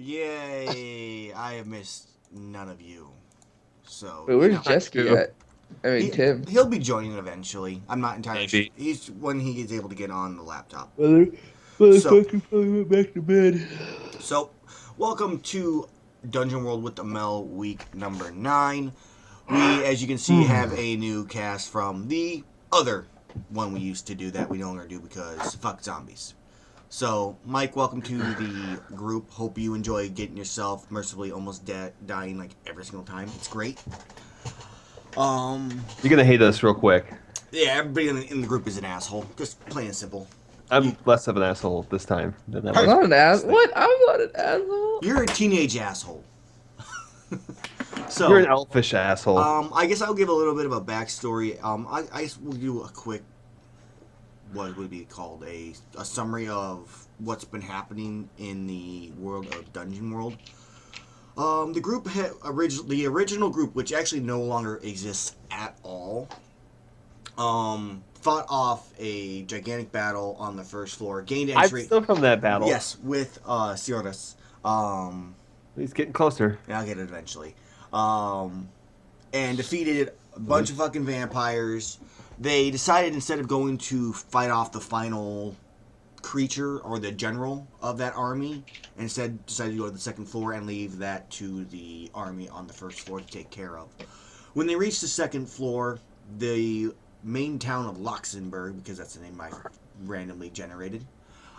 Yay! I have missed none of you. So, Wait, where's Jessica at? I mean, he, Tim. he'll be joining eventually. I'm not entirely sure. Maybe. He's when he is able to get on the laptop. So, Motherfucker probably went back to bed. so welcome to Dungeon World with Amell week number 9. We, as you can see, have a new cast from the other one we used to do that we no longer do because fuck zombies. So, Mike, welcome to the group. Hope you enjoy getting yourself mercifully almost dying like every single time. It's great. You're gonna hate us real quick. Yeah, everybody in the group is an asshole. Just plain and simple. I'm less of an asshole this time than I I'm was. not an ass. What? I'm not an asshole. You're a teenage asshole. So You're an elfish asshole. I guess I'll give a little bit of a backstory. I will do a quick, what would be called a summary of what's been happening in the world of Dungeon World. The group had the original group, which actually no longer exists at all, fought off a gigantic battle on the first floor, gained entry. I'm still from that battle. Yes, with Cyrus. He's getting closer. I'll get it eventually. And defeated a bunch of fucking vampires. They decided instead of going to fight off the final creature or the general of that army, instead decided to go to the second floor and leave that to the army on the first floor to take care of. When they reached the second floor, the main town of Luxembourg, because that's the name I randomly generated,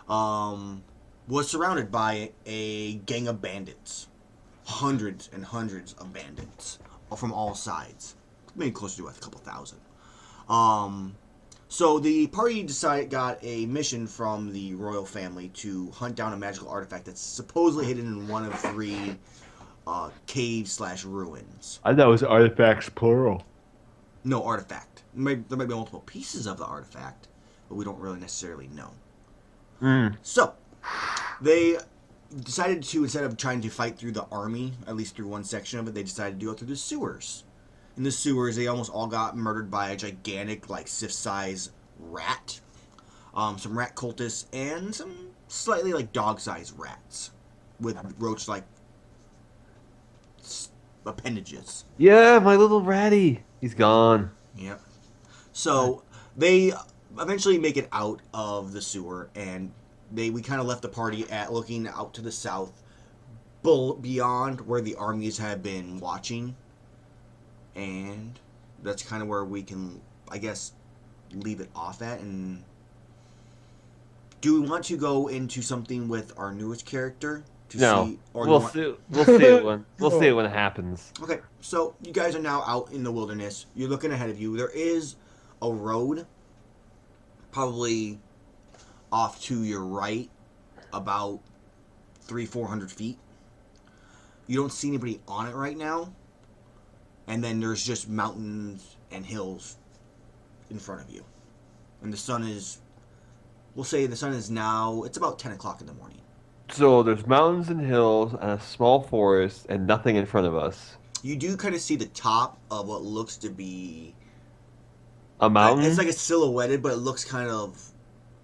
was surrounded by a gang of bandits. Hundreds and hundreds of bandits from all sides. Maybe closer to a couple thousand. So the party got a mission from the royal family to hunt down a magical artifact that's supposedly hidden in one of 3 caves/ruins. I thought it was artifacts plural. No artifact. There might be multiple pieces of the artifact, but we don't really necessarily know. So, they decided to, instead of trying to fight through the army, at least through one section of it, they decided to go through the sewers. In the sewers, they almost all got murdered by a gigantic, like, Sif-size rat. Some rat cultists, and some slightly, like, dog-sized rats. With roach-like appendages. Yeah, my little ratty. He's gone. Yep. So, they eventually make it out of the sewer, and we kind of left the party at looking out to the south, beyond where the armies have been watching. And that's kind of where we can, I guess, leave it off at. And do we want to go into something with our newest character to see? Or We'll see it when it happens. Okay, so you guys are now out in the wilderness. You're looking ahead of you. There is a road, probably off to your right, about 300-400 feet. You don't see anybody on it right now. And then there's just mountains and hills in front of you. And the sun is, we'll say the sun is now, it's about 10 o'clock in the morning. So there's mountains and hills and a small forest and nothing in front of us. You do kind of see the top of what looks to be a mountain. It's like it's silhouetted, but it looks kind of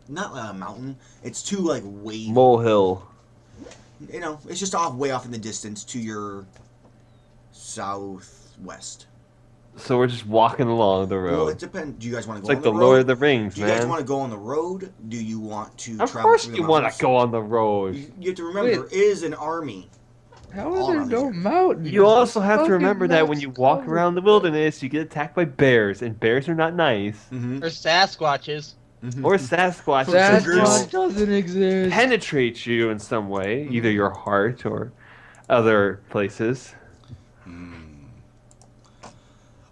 not like a mountain. It's too like wavy. Molehill. You know, it's just way off in the distance to your southwest. So we're just walking along the road. Well, it depends. Do you guys want to go It's like on the the road? Lord of the Rings, Do you man. guys want to go on the road? Do you want to Of travel course through the you want mountains? to go on the road. You have to remember, there is an army. How are there no mountains? You also have to remember that when Fucking you walk around the wilderness, you get attacked by bears, and bears are not nice. Mm-hmm. Or Sasquatches. Mm-hmm. Or Sasquatches Sasquatch will doesn't exist. penetrate you in some way, either your heart or other places.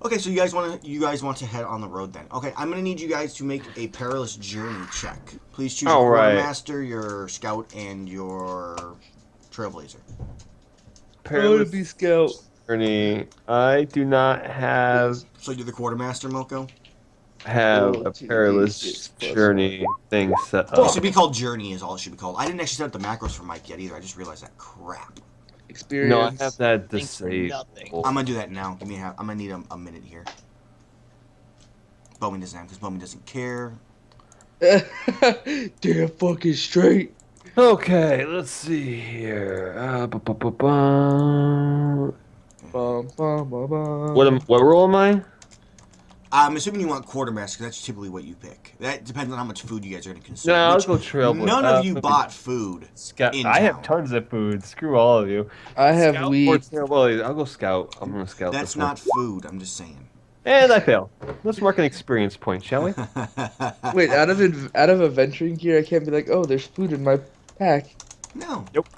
Okay, so you guys want to head on the road then. Okay, I'm gonna need you guys to make a perilous journey check. Please choose your quartermaster, your scout, and your trailblazer. Perilous be scout. journey. I do not have So you're the quartermaster, Milko? a perilous journey thing set It up. should be called Journey is all it should be called. I didn't actually set up the macros for Mike yet either. I just realized that. Crap. Experience. No, I have that Thanks for disabled. nothing. I'm gonna do that now. I'm gonna need a minute here. Bowman doesn't have because Bowman doesn't care. Damn fucking straight. Okay, let's see here. Bum, bum, bum, bum. What role am I? I'm assuming you want quartermaster because that's typically what you pick. That depends on how much food you guys are going to No, consume. I'll Which go Trailblazer. none of you bought food Scout. in I have town. tons of food. Screw all of you. I have Scout or weed. Trailblazer? I'll go Scout. I'm gonna Scout That's this one. not food. I'm just saying. And I fail. Let's mark an experience point, shall we? Wait, out of adventuring gear, I can't be like, oh, there's food in my pack. No. Nope.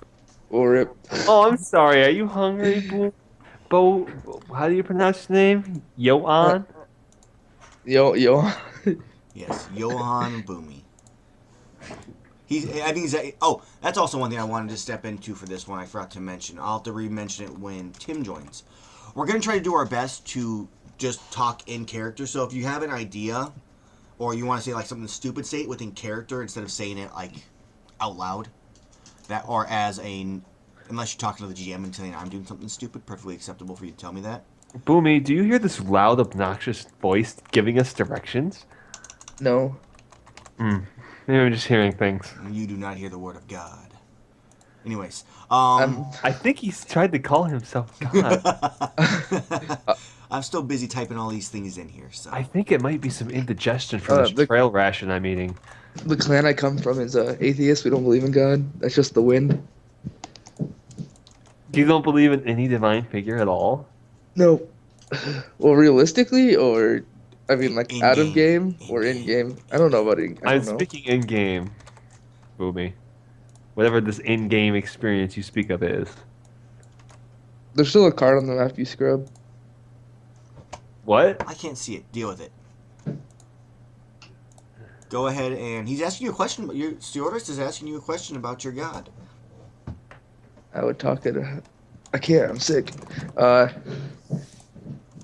Or rip. Oh, I'm sorry. Are you hungry, Bo? How do you pronounce your name? Yoan? Yo. Yes, Johan Boomy. I think he's. Oh, that's also one thing I wanted to step into for this one. I forgot to mention. I'll have to re-mention it when Tim joins. We're gonna try to do our best to just talk in character. So if you have an idea, or you want to say like something stupid, say it within character instead of saying it like out loud. That or as a, unless you're talking to the GM and saying I'm doing something stupid, perfectly acceptable for you to tell me that. Boomy, do you hear this loud, obnoxious voice giving us directions? No. Hmm. Maybe I'm just hearing things. You do not hear the word of God. Anyways, I think he's tried to call himself God. I'm still busy typing all these things in here. So I think it might be some indigestion from this the- trail ration I'm eating. The clan I come from is atheist. We don't believe in God. That's just the wind. You don't believe in any divine figure at all? No. Well, realistically, or I mean, like In out of game. game or in game. I don't know about it. I I'm don't know. speaking in game, Boomy. Whatever this in-game experience you speak of is. There's still a card on the map you scrub. What? I can't see it. Deal with it. Go ahead and he's asking you a question. Stewardess is asking you a question about your god. I would talk it. I can't. I'm sick. I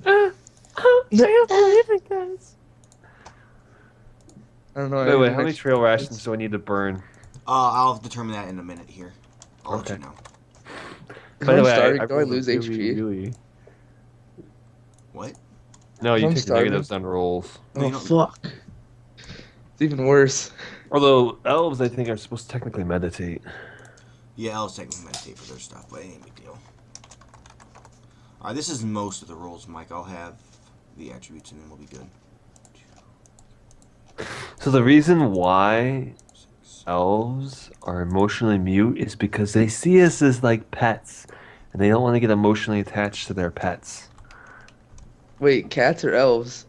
don't believe it, guys. I don't know. Wait, how many trail rations do I need to burn? I'll determine that in a minute here. I'll Okay. let you know. By the way, starting, do I rolled lose really, HP? Really... What? No, you I'm take the starving. negatives on rolls. No, Oh you don't. fuck! It's even worse. Although elves, I think, are supposed to technically meditate. Yeah, I'll technically meditate for their stuff, but it ain't a big deal. Alright, this is most of the rules, Mike. I'll have the attributes and then we'll be good. So the reason why elves are emotionally mute is because they see us as like pets, and they don't want to get emotionally attached to their pets. Wait, cats or elves?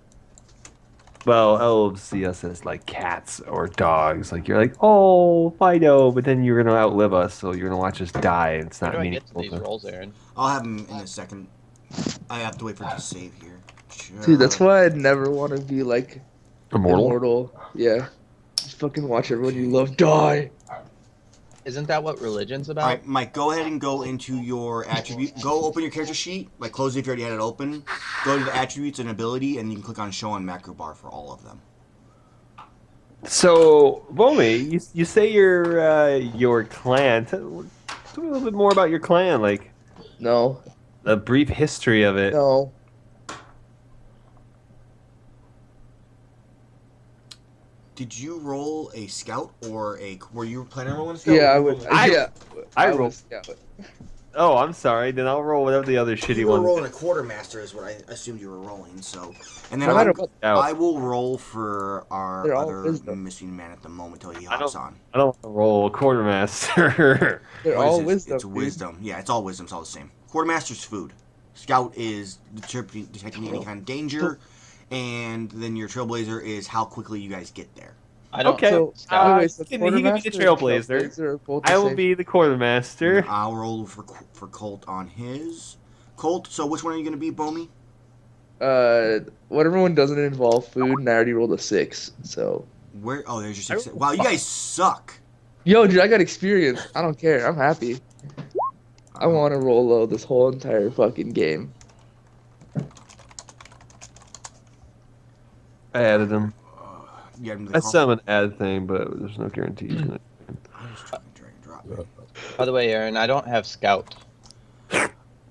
Well, elves see us as like cats or dogs. Like you're like, oh, Fido, but then you're gonna outlive us, so you're gonna watch us die. And it's How not do I get to meaningful. these rolls, Aaron? I'll have them in a second. I have to wait for it to save here. Dude, that's why I'd never want to be like Immortal. Yeah. Just fucking watch everyone you love die. Isn't that what religion's about? Alright, Mike, go ahead and go into your attribute. Go open your character sheet. Like, close it if you already had it open. Go to the attributes and ability, and you can click on show on macro bar for all of them. So, Bomi, you say your clan. Tell me a little bit more about your clan, like No. a brief history of it. No. Did you roll a scout or a... Were you planning on rolling a scout? Yeah, I would. I rolled- was. Yeah. Oh, I'm sorry. Then I'll roll whatever the other shitty You were one. rolling a quartermaster is what I assumed you were rolling, so... And then No matter what, I will roll for our They're all other wisdom. missing man at the moment until he I hops don't- on. I don't want to roll a quartermaster. they're What is all it? wisdom. It's dude. wisdom. Yeah, it's all wisdom. It's all the same. Quartermaster's food. Scout is detecting any kind of danger. And then your trailblazer is how quickly you guys get there. I don't. Okay. So, Scout. wait, so he can be the quartermaster and trailblazer. are both the I will same? be the quartermaster. I'll roll for Colt on his. Colt, so which one are you going to be, Bomi? Whatever one doesn't involve food, and I already rolled a 6. So, Where? Oh, there's your 6. Wow, you guys suck. yo, dude, I got experience. I don't care. I'm happy. I want to roll low this whole entire fucking game. I added him. You got him to the That's call? an ad thing, but there's no guarantees in it. I just drag and drop. By the way, Aaron, I don't have Scout.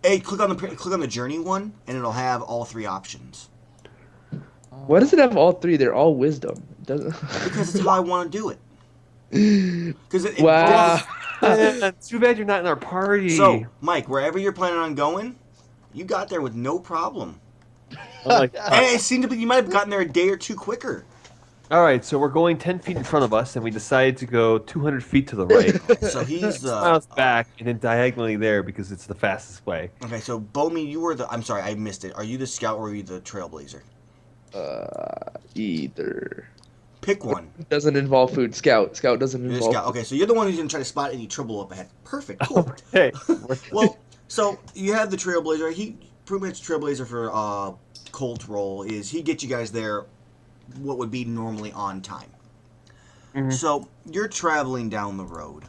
Hey, click on the journey one, and it'll have all 3 options. Why does it have all 3? They're all wisdom. It doesn't. Because it's how I want to do it. Because Wow. Man, too bad you're not in our party. So, Mike, wherever you're planning on going, you got there with no problem. I'm like, And it seemed to be you might have gotten there a day or two quicker. all right, so we're going 10 feet in front of us, and we decided to go 200 feet to the right. So he's Miles back, and then diagonally there because it's the fastest way. Okay, so Bomi, you were the. I'm sorry, I missed it. Are you the scout or are you the trailblazer? Either. Pick one. Doesn't involve food. Scout. Scout doesn't You're the involve. scout. Okay, so you're the one who's gonna try to spot any trouble up ahead. Perfect. Cool. Okay. Well, so you have the trailblazer. He pretty much trailblazer for Colt role is he gets you guys there, what would be normally on time. So you're traveling down the road,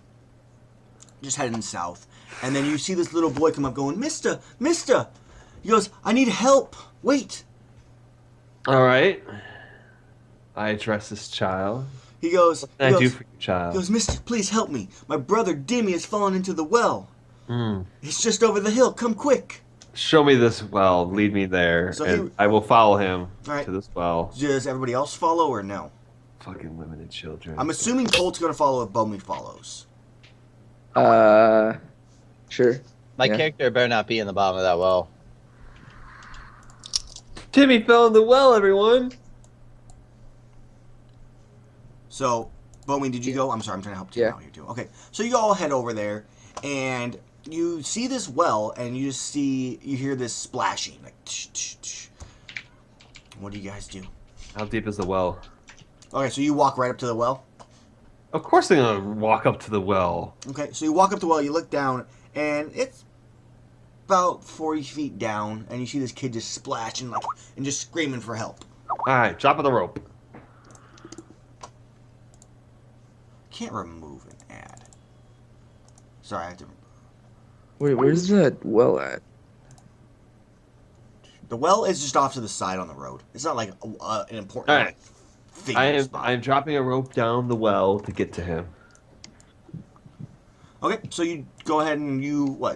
just heading south, and then you see this little boy come up going, Mister, Mister. He goes, I need help. Wait. All right. I address this child. He goes, What can I do for you, child? He goes, Mister, please help me. My brother Dimmy has fallen into the well. Mm. It's just over the hill. Come quick. Show me this well. Lead me there, So and I will follow him Alright. to this well. Does everybody else follow or no? Fucking women and children. I'm assuming Colt's going to follow if Bomi follows. Sure. My Yeah. character better not be in the bottom of that well. Timmy fell in the well, everyone. So, Bomi, did you go? I'm sorry, I'm trying to help you Yeah. out here too. Okay, so you all head over there, and you see this well, and you hear this splashing, like, tsh, tsh, tsh. What do you guys do? How deep is the well? Okay, so you walk right up to the well. Of course they're gonna walk up to the well. Okay, so you walk up to the well, you look down, and it's about 40 feet down, and you see this kid just splashing, like, and just screaming for help. Alright, drop of the rope. Can't remove an ad. Sorry, I have to. Wait, where's that well at? The well is just off to the side on the road. It's not like an important All right. like, figure spot. I'm dropping a rope down the well to get to him. Okay, so you go ahead and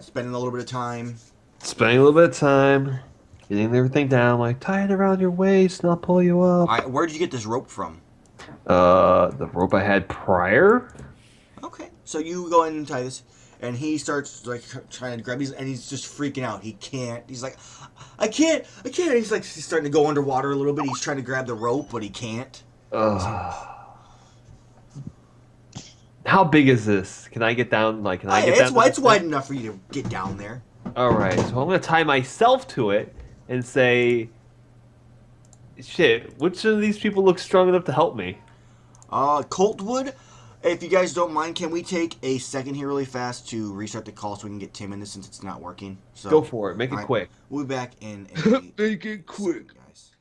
spending a little bit of time. Spending a little bit of time, getting everything down, like tie it around your waist and I'll pull you up. All right, where'd you get this rope from? The rope I had prior. Okay, so you go ahead and tie this, and he starts like trying to grab these, and he's just freaking out. He can't. He's like, I can't. He's like he's starting to go underwater a little bit. He's trying to grab the rope, but he can't. How big is this? Can I get down? Like, can I get down? It's wide enough for you to get down there. All right, so I'm gonna tie myself to it and say, "Shit, which of these people looks strong enough to help me?" Coltwood, if you guys don't mind, can we take a second here really fast to restart the call so we can get Tim in this since it's not working? So Go for it. Make it all right, quick. We'll be back in a Make it quick. guys.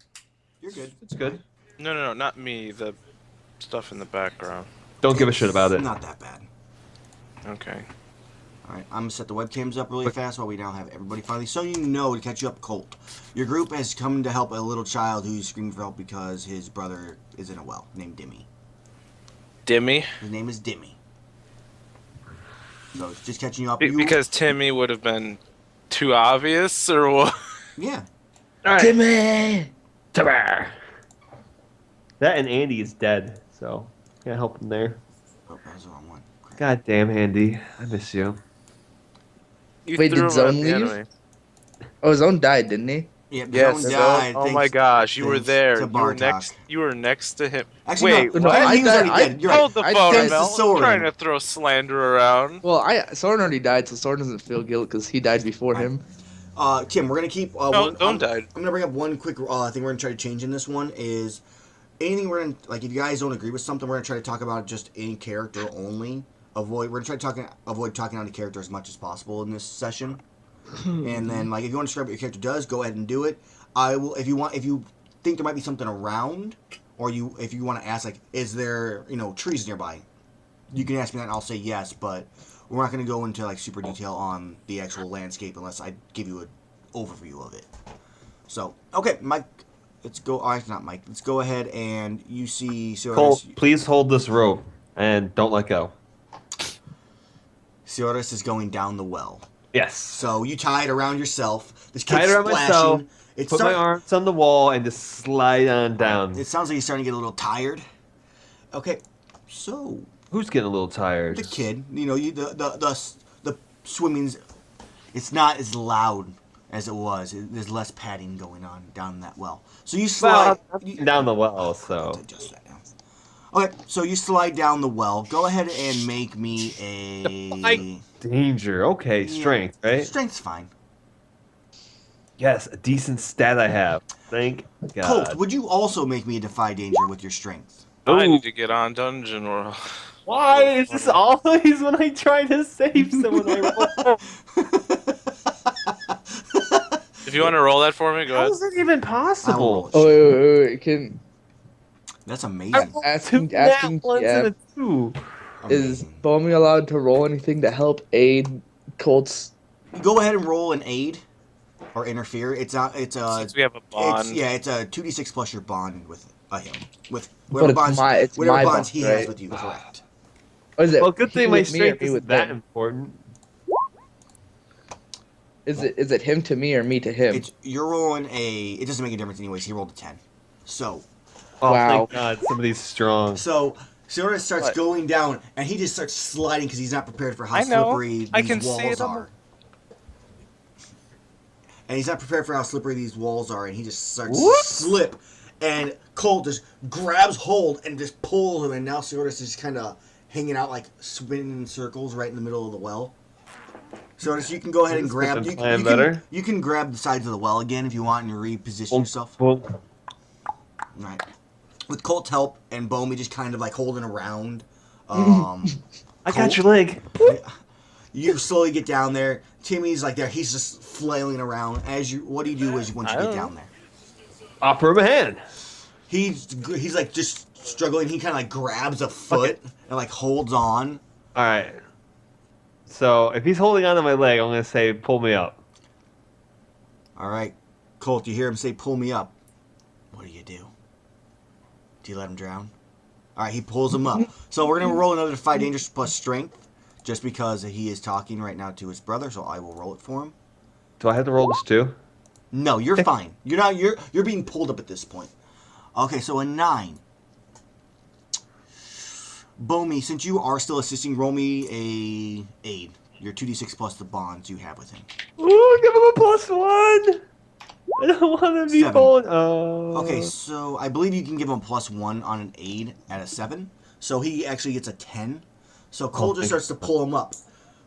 You're good. It's good. No, not me. The stuff in the background. Don't give a shit about it. Not that bad. Okay. All right, I'm gonna set the webcams up really fast while we now have everybody finally. So you know to catch you up, Colt. Your group has come to help a little child who's screaming for help because his brother is in a well named Dimmy. Dimmy? His name is Dimmy. So it's just catching you up. Because Timmy would have been too obvious, or what? Yeah. All right. Timmy! That and Andy is dead, so can't help him there. Oh, that was the wrong one. Crap. God damn, Andy, I miss you. You Wait, threw did him Zone at the leave? enemy. Oh, his own died, didn't he? Yep, Yes. Zone died. Oh thanks- my gosh, you were thanks there. to You were Bartok. next. You were next to him. Actually, Wait, no, no, what? he was I- already dead. You're right. Hold the I phone, danced the Amell. sword. I'm trying to throw slander around. Well, Soren already died, so Soren doesn't feel guilt because he died before him. Tim, we're gonna keep. No, Zone died. I'm gonna bring up one quick thing we're gonna try to change in this one is anything we're gonna like. If you guys don't agree with something, we're gonna try to talk about just in character only. We're gonna try to avoid talking out of character as much as possible in this session. And then like if you want to describe what your character does, go ahead and do it. I will if you think there might be something around, or if you want to ask like, is there trees nearby? You can ask me that, and I'll say yes, but we're not going to go into like super detail on the actual landscape unless I give you an overview of it. So, okay, Mike, let's go. Not Mike. Let's go ahead and you see. Cole, please hold this rope and don't let go. Sioris is going down the well. Yes. So you tie it around yourself. This Tie kid's it around splashing. myself. It's Put my arms on the wall and just slide on down. It sounds like he's starting to get a little tired. Okay, so Who's getting a little tired? The kid, you know, the swimming's, it's not as loud as it was. There's less padding going on down that well. So you slide Down the well, so. adjust that now. Okay, so you slide down the well. Go ahead and make me a Danger. Okay, strength, right? Strength's fine. Yes, a decent stat I have. Thank God. Colt, would you also make me a defy danger with your strength? I Ooh. need to get on Dungeon World. Why is this always when I try to save someone I roll? If you want to roll that for me, go How ahead. is that even possible? Oh, wait. Can That's amazing. asking Nat ones yeah, and a 2. is Amazing. Bomi allowed to roll anything to help aid Colt's? Go ahead and roll an aid or interfere. It's a Since we have a bond. it's a 2d6 plus your bond with him with But it's whatever my bonds bond, he has right? with you. Correct. Or is it Well, good he thing my with me or strength me isn't with that them? important. Is it him to me or me to him? It's you're rolling a. It doesn't make a difference anyways. He rolled a 10. So Oh, Wow. thank God, somebody's strong. Sora starts What? going down, and he just starts sliding because he's not prepared for how I know. slippery these I can see walls it on the- are. And he's not prepared for how slippery these walls are, and he just starts Whoop. to slip. And Colt just grabs hold and just pulls him, and now Sordus is kind of hanging out, like spinning in circles right in the middle of the well. Sordus, you can go ahead and This grab. could've You, been planned you can, better. you can grab the sides of the well again if you want and reposition yourself. Well, Right. With Colt's help and Bomi just kind of like holding around. I got Colt, your leg. You slowly get down there. Timmy's like there. He's just flailing around. What do you do once you get down there? Offer him a hand. He's like just struggling. He kind of like grabs a foot and like holds on. All right. So if he's holding onto my leg, I'm gonna say, "Pull me up." All right, Colt. You hear him say, "Pull me up." What do you do? Do you let him drown? All right, he pulls him up. So we're gonna roll another Defy Dangerous plus Strength, just because he is talking right now to his brother. So I will roll it for him. Do I have to roll this too? No, you're fine. You're not. You're being pulled up at this point. Okay, so a 9. Bomi, since you are still assisting, roll me a aid. Your 2d6 plus the bonds you have with him. Ooh, give him a +1. I don't want to be 7. pulling. Okay, so I believe you can give him a +1 on an aid at a 7. So he actually gets a 10. So Cole just starts to pull him up.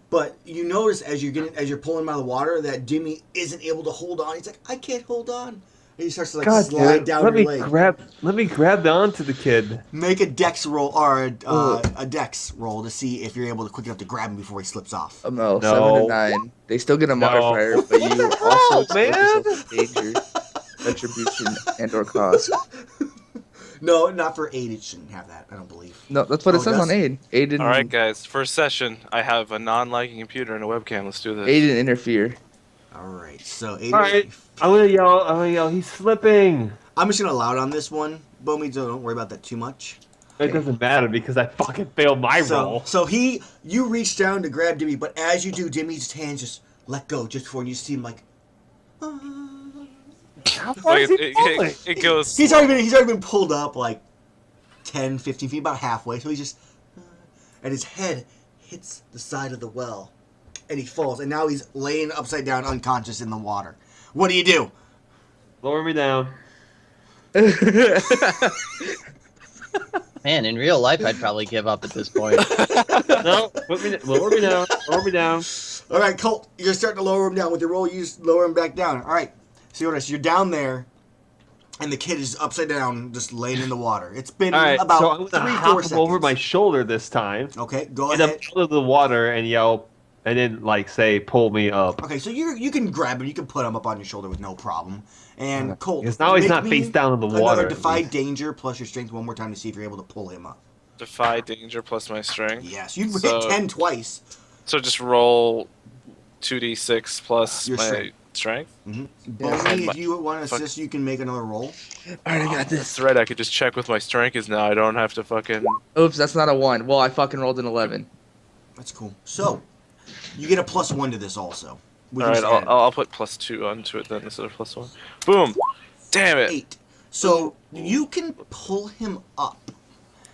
But you notice as you're pulling him out of the water that Jimmy isn't able to hold on. He's like, I can't hold on. And he starts to like God, slide dude, down let your me leg. let me grab onto the kid. Make a dex roll or a dex roll to see if you're able to quick enough to grab him before he slips off. No, No. 7 and 9. They still get a modifier, but you the also hell, expose man? yourself to danger, retribution, and/or cost. No, not for aid. It shouldn't have that. I don't believe. No, that's what Oh, it it says does? on aid. Aid and All right, guys. First session. I have a non-lagging computer and a webcam. Let's do this. aid and interfere. All right. So aid. All right, I'm gonna yell. He's slipping. I'm just gonna allow it on this one. Bomi, don't worry about that too much. It doesn't matter because I fucking failed my So, roll. so you reach down to grab Dimmy, but as you do, Dimmy's hands just let go just before you see him like. How far Like, is he falling? it goes. He's already been pulled up like 10, 15 feet, about halfway. So he's just, and his head hits the side of the well, and he falls, and now he's laying upside down, unconscious in the water. What do you do? Lower me down. Man, in real life, I'd probably give up at this point. No, lower me down. Lower me down. All right, Colt, you're starting to lower him down. With your roll, you just lower him back down. All right, so you're down there, and the kid is upside down, just laying in the water. It's been All right, about so I'm gonna 3-4 hop him seconds. over my shoulder this time, Okay, go and I'm ahead. out of the water and yell, and then like say, pull me up. Okay, so you can grab him, you can put him up on your shoulder with no problem. And Colt, Because now he's make not me face down in the another water. at defy least. danger plus your strength one more time to see if you're able to pull him up. Defy danger plus my strength. Yes, you've So- hit 10 twice. So just roll 2d6 plus Your my strength. strength. Bonnie, my- if you want to fuck. assist, you can make another roll. Alright, I got this. That's right. I could just check with my strength is now. I don't have to fucking. Oops, that's not a 1. Well, I fucking rolled an 11. That's cool. So, you get a +1 to this also. with All your right, standard. I'll put +2 onto it then instead of +1. Boom. Damn it. 8. So, you can pull him up,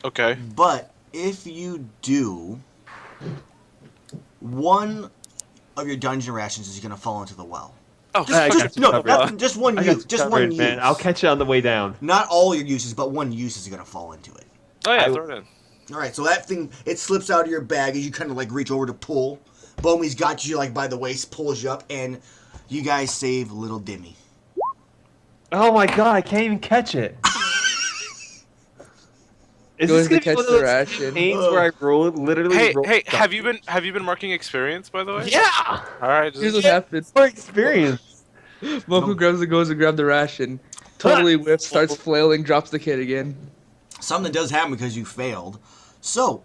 Okay. but if you do, one of your dungeon rations is going to fall into the well. Oh, I got Just, you no, covered. just one I got use. you Just covered, one man. use. I'll catch you on the way down. Not all your uses, but one use is going to fall into it. oh yeah, I- throw it in. All right, so that thing, it slips out of your bag as you kind of like reach over to pull. Bomy's got you like by the waist, pulls you up, and you guys save little Dimmy. Oh my god, I can't even catch it. Is Goes this to gonna be catch one of the those ration. campaigns where I literally Hey, roll? hey, have you been marking experience by the way? Yeah, All right. Here's what Just, happens. more experience. Moku goes and grabs the ration. Totally whiffs, starts flailing, drops the kid again. Something does happen because you failed. So,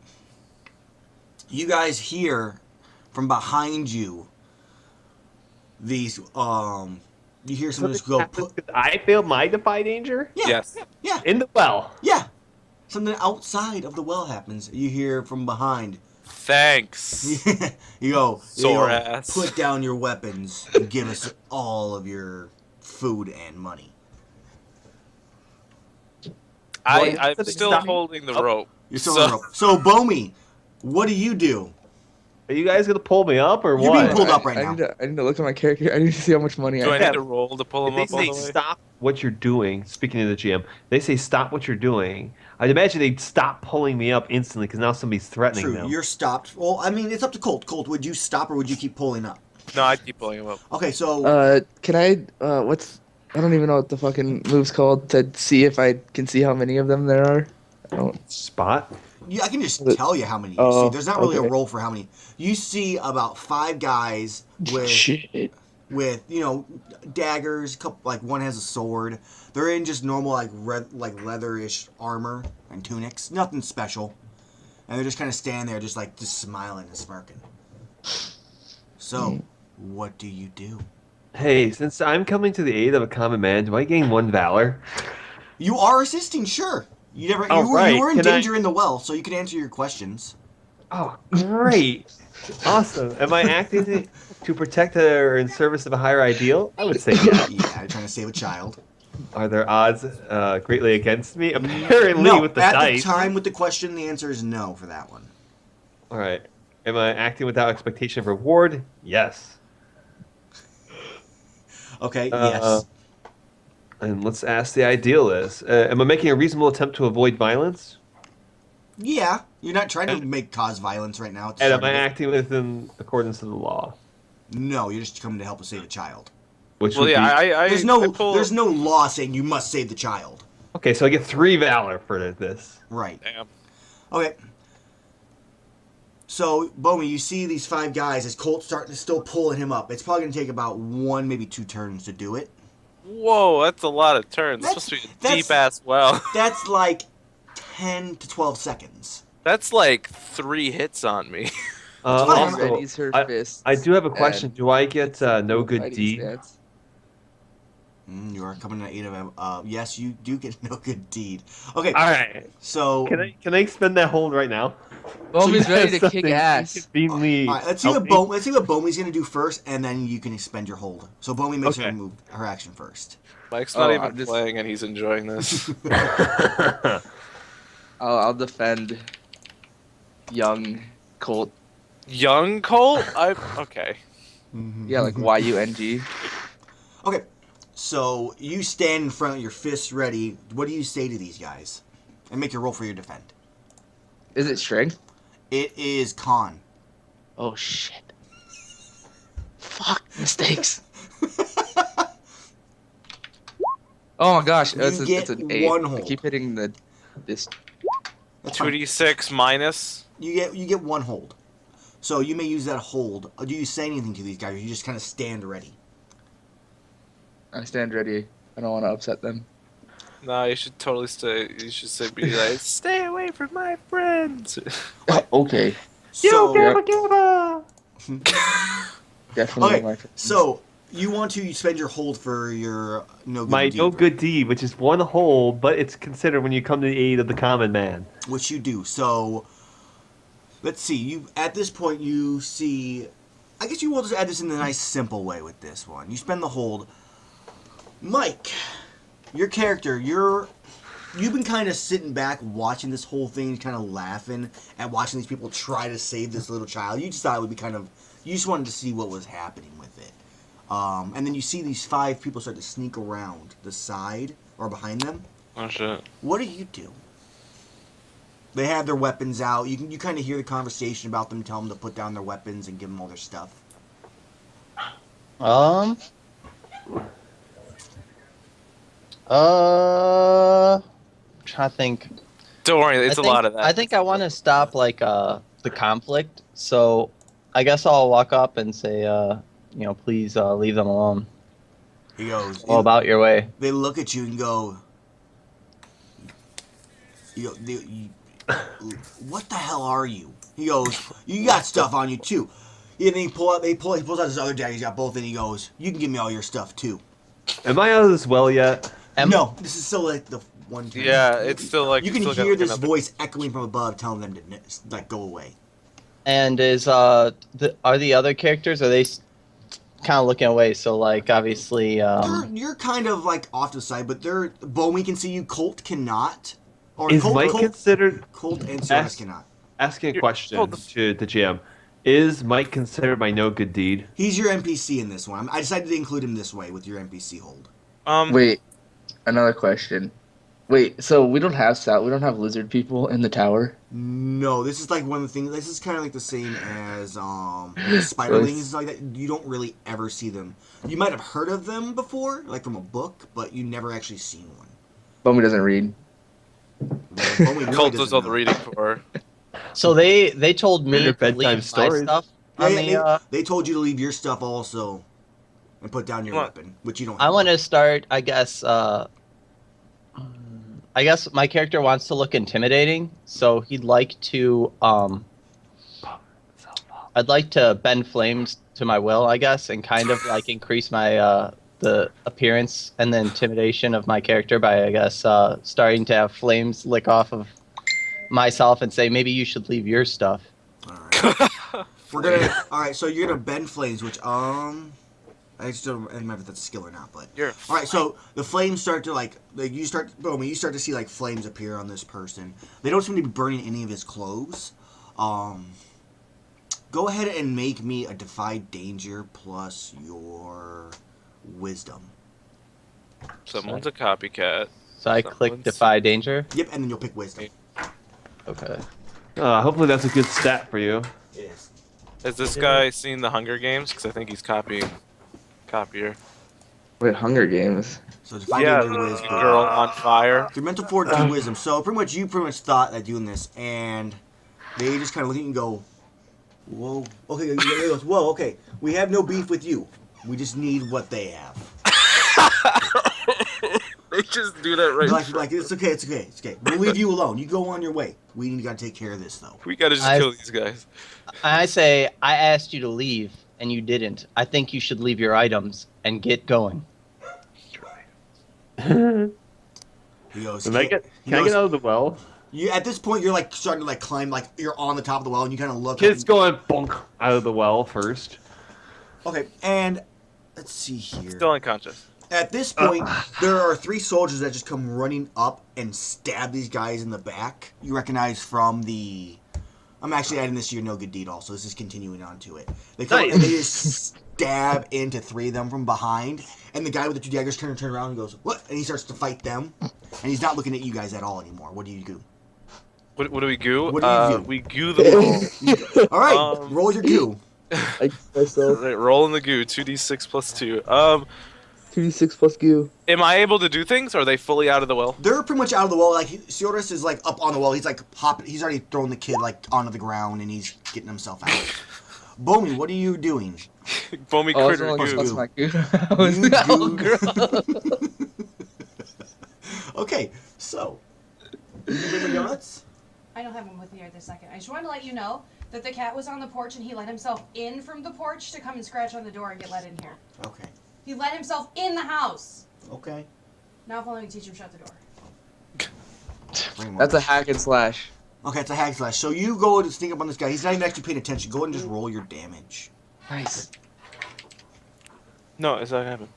you guys hear from behind you these, you hear someone just go, I failed my defy danger yeah, yes. yeah, in the well. yeah. Something outside of the well happens. You hear from behind. Thanks. you go, Sore ass. put down your weapons and give us all of your food and money. I'm Stop. still holding the rope. You're still on the rope. So, Bomi, what do you do? Are you guys gonna pull me up or You're what? being pulled up right I now. need to look at my character. I need to see how much money Do I I need have. to roll to pull If him they up all say the way? stop what you're doing, speaking to the GM, they say stop what you're doing. I'd imagine they'd stop pulling me up instantly because now somebody's threatening True, them. you're stopped. Well, I mean, it's up to Colt. Colt, would you stop or would you keep pulling up? No, I'd keep pulling him up. Okay, so Can I? I don't even know what the fucking move's called to see if I can see how many of them there are. I don't. Spot. I can just tell you how many you Oh, see. There's not really a okay. roll for how many. You see about 5 guys Shit. with daggers. Couple, like one has a sword. They're in just normal like leatherish armor and tunics. Nothing special. And they're just kind of standing there, just smiling and smirking. So, what do you do? Hey, since I'm coming to the aid of a common man, do I gain 1 valor? You are assisting, sure. You were in Can danger in the well, so you can answer your questions. Oh, great. Awesome. Am I acting to protect or in service of a higher ideal? I would say yeah. Yeah, trying to save a child. Are there odds greatly against me? Apparently No, with the at dice. the time with the question, the answer is no for that one. All right. Am I acting without expectation of reward? Yes. Okay, yes. And let's ask the idealist. Am I making a reasonable attempt to avoid violence? Yeah, you're not trying to cause violence right now. And am I acting within accordance to the law? No, you're just coming to help us save a child. Which Well, would yeah, be... I There's no law saying you must save the child. Okay, so I get 3 valor for this. Right. Damn. Okay. So, Bomi, you see these 5 guys as Colt's starting to still pulling him up. It's probably going to take about 1, maybe 2 turns to do it. Whoa, that's a lot of turns. That's supposed to be a deep ass well. That's like 10 to 12 seconds. That's like 3 hits on me. fine. Also, Readies her fists. I do have a question. and Do I get no good fighting deed? stats. You are coming at 8 of them. Yes, you do get no good deed. Okay, All right. so... Can I expend that hold right now? Bomi's So ready to something kick ass. conveniently All right, let's see help what Bomi's going to do first, and then you can expend your hold. So Bomi makes Okay. her action first. Mike's not Oh, even I'm just- playing and he's enjoying this. me. I'll defend young Colt. Young Colt? Okay. Yeah, like YUNG. Okay, so you stand in front of your fists ready. What do you say to these guys? And make your roll for your defend. Is it strength? It is con. Oh shit. Fuck mistakes. Oh my gosh, You it's get an 8. one I hold. keep hitting this. That's fine. 2d6 minus. You get 1 hold. So you may use that hold. Do you say anything to these guys, or you just kind of stand ready? I stand ready. I don't want to upset them. No, you should totally stay. You should say, be like, stay away from my friends. Okay. So, Definitely okay, my friend. so you want to spend your hold for your no good My deed, no right? good deed, which is 1 hold, but it's considered when you come to the aid of the common man. Which you do. So let's see. You at this point you see. I guess you will just add this in a nice simple way with this one. You spend the hold. Mike, your character, you've been kind of sitting back watching this whole thing, kind of laughing at watching these people try to save this little child. You just thought it would be you just wanted to see what was happening with it. And then you see these 5 people start to sneak around the side or behind them. Oh shit. What do you do? They have their weapons out. You kind of hear the conversation about them, tell them to put down their weapons and give them all their stuff. Trying to think. Don't worry, it's a lot of that. I think I want to stop like the conflict. So I guess I'll walk up and say, please leave them alone. He goes, Go about your way. They look at you and go, what the hell are you? He goes, you got stuff on you too. And then he pulls out his other dagger. He's got both, and he goes, you can give me all your stuff too. Am I out of this well yet? No, this is still like the one. Yeah, it's still like you can still hear got this another- voice echoing from above, telling them to like go away. And are the other characters, are they kind of looking away? So like obviously You're kind of like off to the side, but Bowie can see you. Colt cannot. Or Is Mike considered Colt and Silas cannot. asking a You're- question hold to the GM? Is Mike considered my no good deed? He's your NPC in this one. I decided to include him this way with your NPC hold. Wait, another question. Wait, so we don't have lizard people in the tower? No, this is like one of the things. This is kind of like the same as spiderlings like that. You don't really ever see them. You might have heard of them before, like from a book, but you never actually seen one. Bummy doesn't read. Bowie really Colt doesn't does all the know. reading for her. so they told me Your to bedtime leave my stories. stuff on They told you to leave your stuff also, and put down your What? weapon, which you don't. I have. want to start, I guess my character wants to look intimidating, so he'd like to I'd like to bend flames to my will, I guess, and kind of like increase my the appearance and the intimidation of my character by, I guess, starting to have flames lick off of myself and say, maybe you should leave your stuff. All right. We're gonna. All right, so you're gonna bend flames, which I just don't remember if that's a skill or not, but You're all right. So the flames start to like you start to see like flames appear on this person. They don't seem to be burning any of his clothes. Go ahead and make me a defy danger plus your wisdom. Someone's a copycat. So I Someone's- click defy danger. Yep, and then you'll pick wisdom. Okay. Hopefully that's a good stat for you. It is. Has this guy seen the Hunger Games? Because I think he's copier. Wait, Hunger Games. So defy Yeah, danger the wisdom. girl on fire. Your mental fortitude wisdom. So you pretty much thought that doing this, and they just kind of look at you and go, "Whoa, okay." He goes, "Whoa, okay. We have no beef with you. We just need what they have." They just do that right. Like it's okay. We'll leave you alone. You go on your way. We gotta take care of this though. We gotta just kill these guys. I say, I asked you to leave, and you didn't. I think you should leave your items and get going. He goes, Can I get out of the well? You at this point you're like starting to like climb, like you're on the top of the well, and you kind of look. Kid's up going bonk out of the well first. Okay, and let's see here. Still unconscious. At this point, there are 3 soldiers that just come running up and stab these guys in the back. You recognize from the. I'm actually adding this to your no good deed also. This is continuing on to it. They come up and they just stab into 3 of them from behind, and the guy with the 2 daggers turn around and goes, "What?" And he starts to fight them, and he's not looking at you guys at all anymore. What do you do? What do we goo? What do you do? We goo the All right, roll your goo. I myself. Right, roll in the goo. 2d6 plus 2. 2d6 plus goo. Am I able to do things? Or are they fully out of the well? They're pretty much out of the well. Like Sioris is like up on the well. He's like hopping. He's already thrown the kid like onto the ground, and he's getting himself out. Bomi, what are you doing? Foamy Oh, critter that's goo. my goo. You Oh, goo. gross. Okay, so you bring my donuts? I don't have him with me right this second. I just wanted to let you know that the cat was on the porch and he let himself in from the porch to come and scratch on the door and get let in here. Okay. He let himself in the house. Okay. Now if only we teach him shut the door. Bring 'em That's over. a hack and slash. Okay, it's a hag slash. So you go to sneak up on this guy. He's not even actually paying attention. Go ahead and just roll your damage. Nice. No, it's not happening.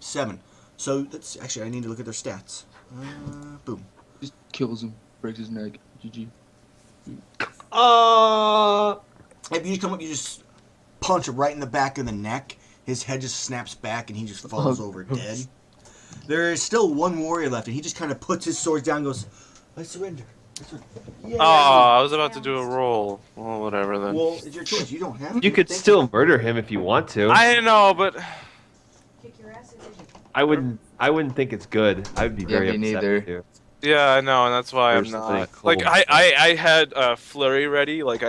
7. So that's actually I need to look at their stats. Boom. Just kills him, breaks his neck. GG. If you just come up, you just punch him right in the back of the neck. His head just snaps back and he just falls over dead. There is still one warrior left, and he just kind of puts his swords down and goes, I surrender. Yeah. Oh, I was about to do a roll. Well, whatever then. Well, it's your choice. You don't have to. You could Thank still murder him if you want to. I know, but Kick your ass. I wouldn't think it's good. I would be Yeah, very me upset neither. with you. yeah, I know, and that's why I'm There's something not. cold. Like I had flurry ready. Like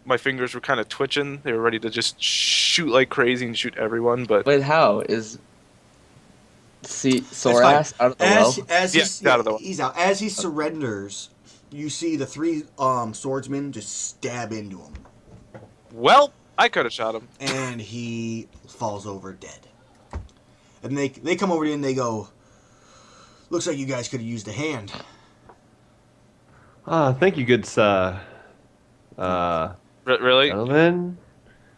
my fingers were kind of twitching. They were ready to just shoot like crazy and shoot everyone. But Wait, how is fine. Sorass out of the well? As Yeah, he's out of the well. He's out. As he surrenders, you see the three swordsmen just stab into him, well, I could have shot him. and he falls over dead. And they come over to you and they go, looks like you guys could have used a hand. Thank you, good Really? gentlemen.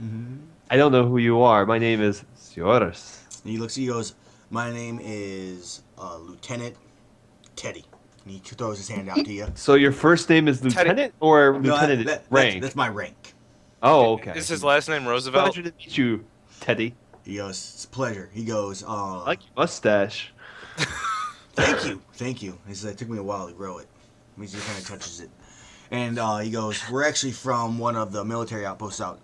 Mm-hmm. I don't know who you are. My name is Sioris. And he looks at you and goes, my name is Lieutenant Teddy. And he throws his hand out to you. So your first name is Lieutenant or No, Lieutenant rank? That's my rank. Oh, okay. Is his last name Roosevelt? Pleasure to meet you, Teddy. He goes, it's a pleasure. He goes, I like your mustache. thank you. Thank you. He said, it took me a while to grow it. He just kind of touches it. And he goes, we're actually from one of the military outposts out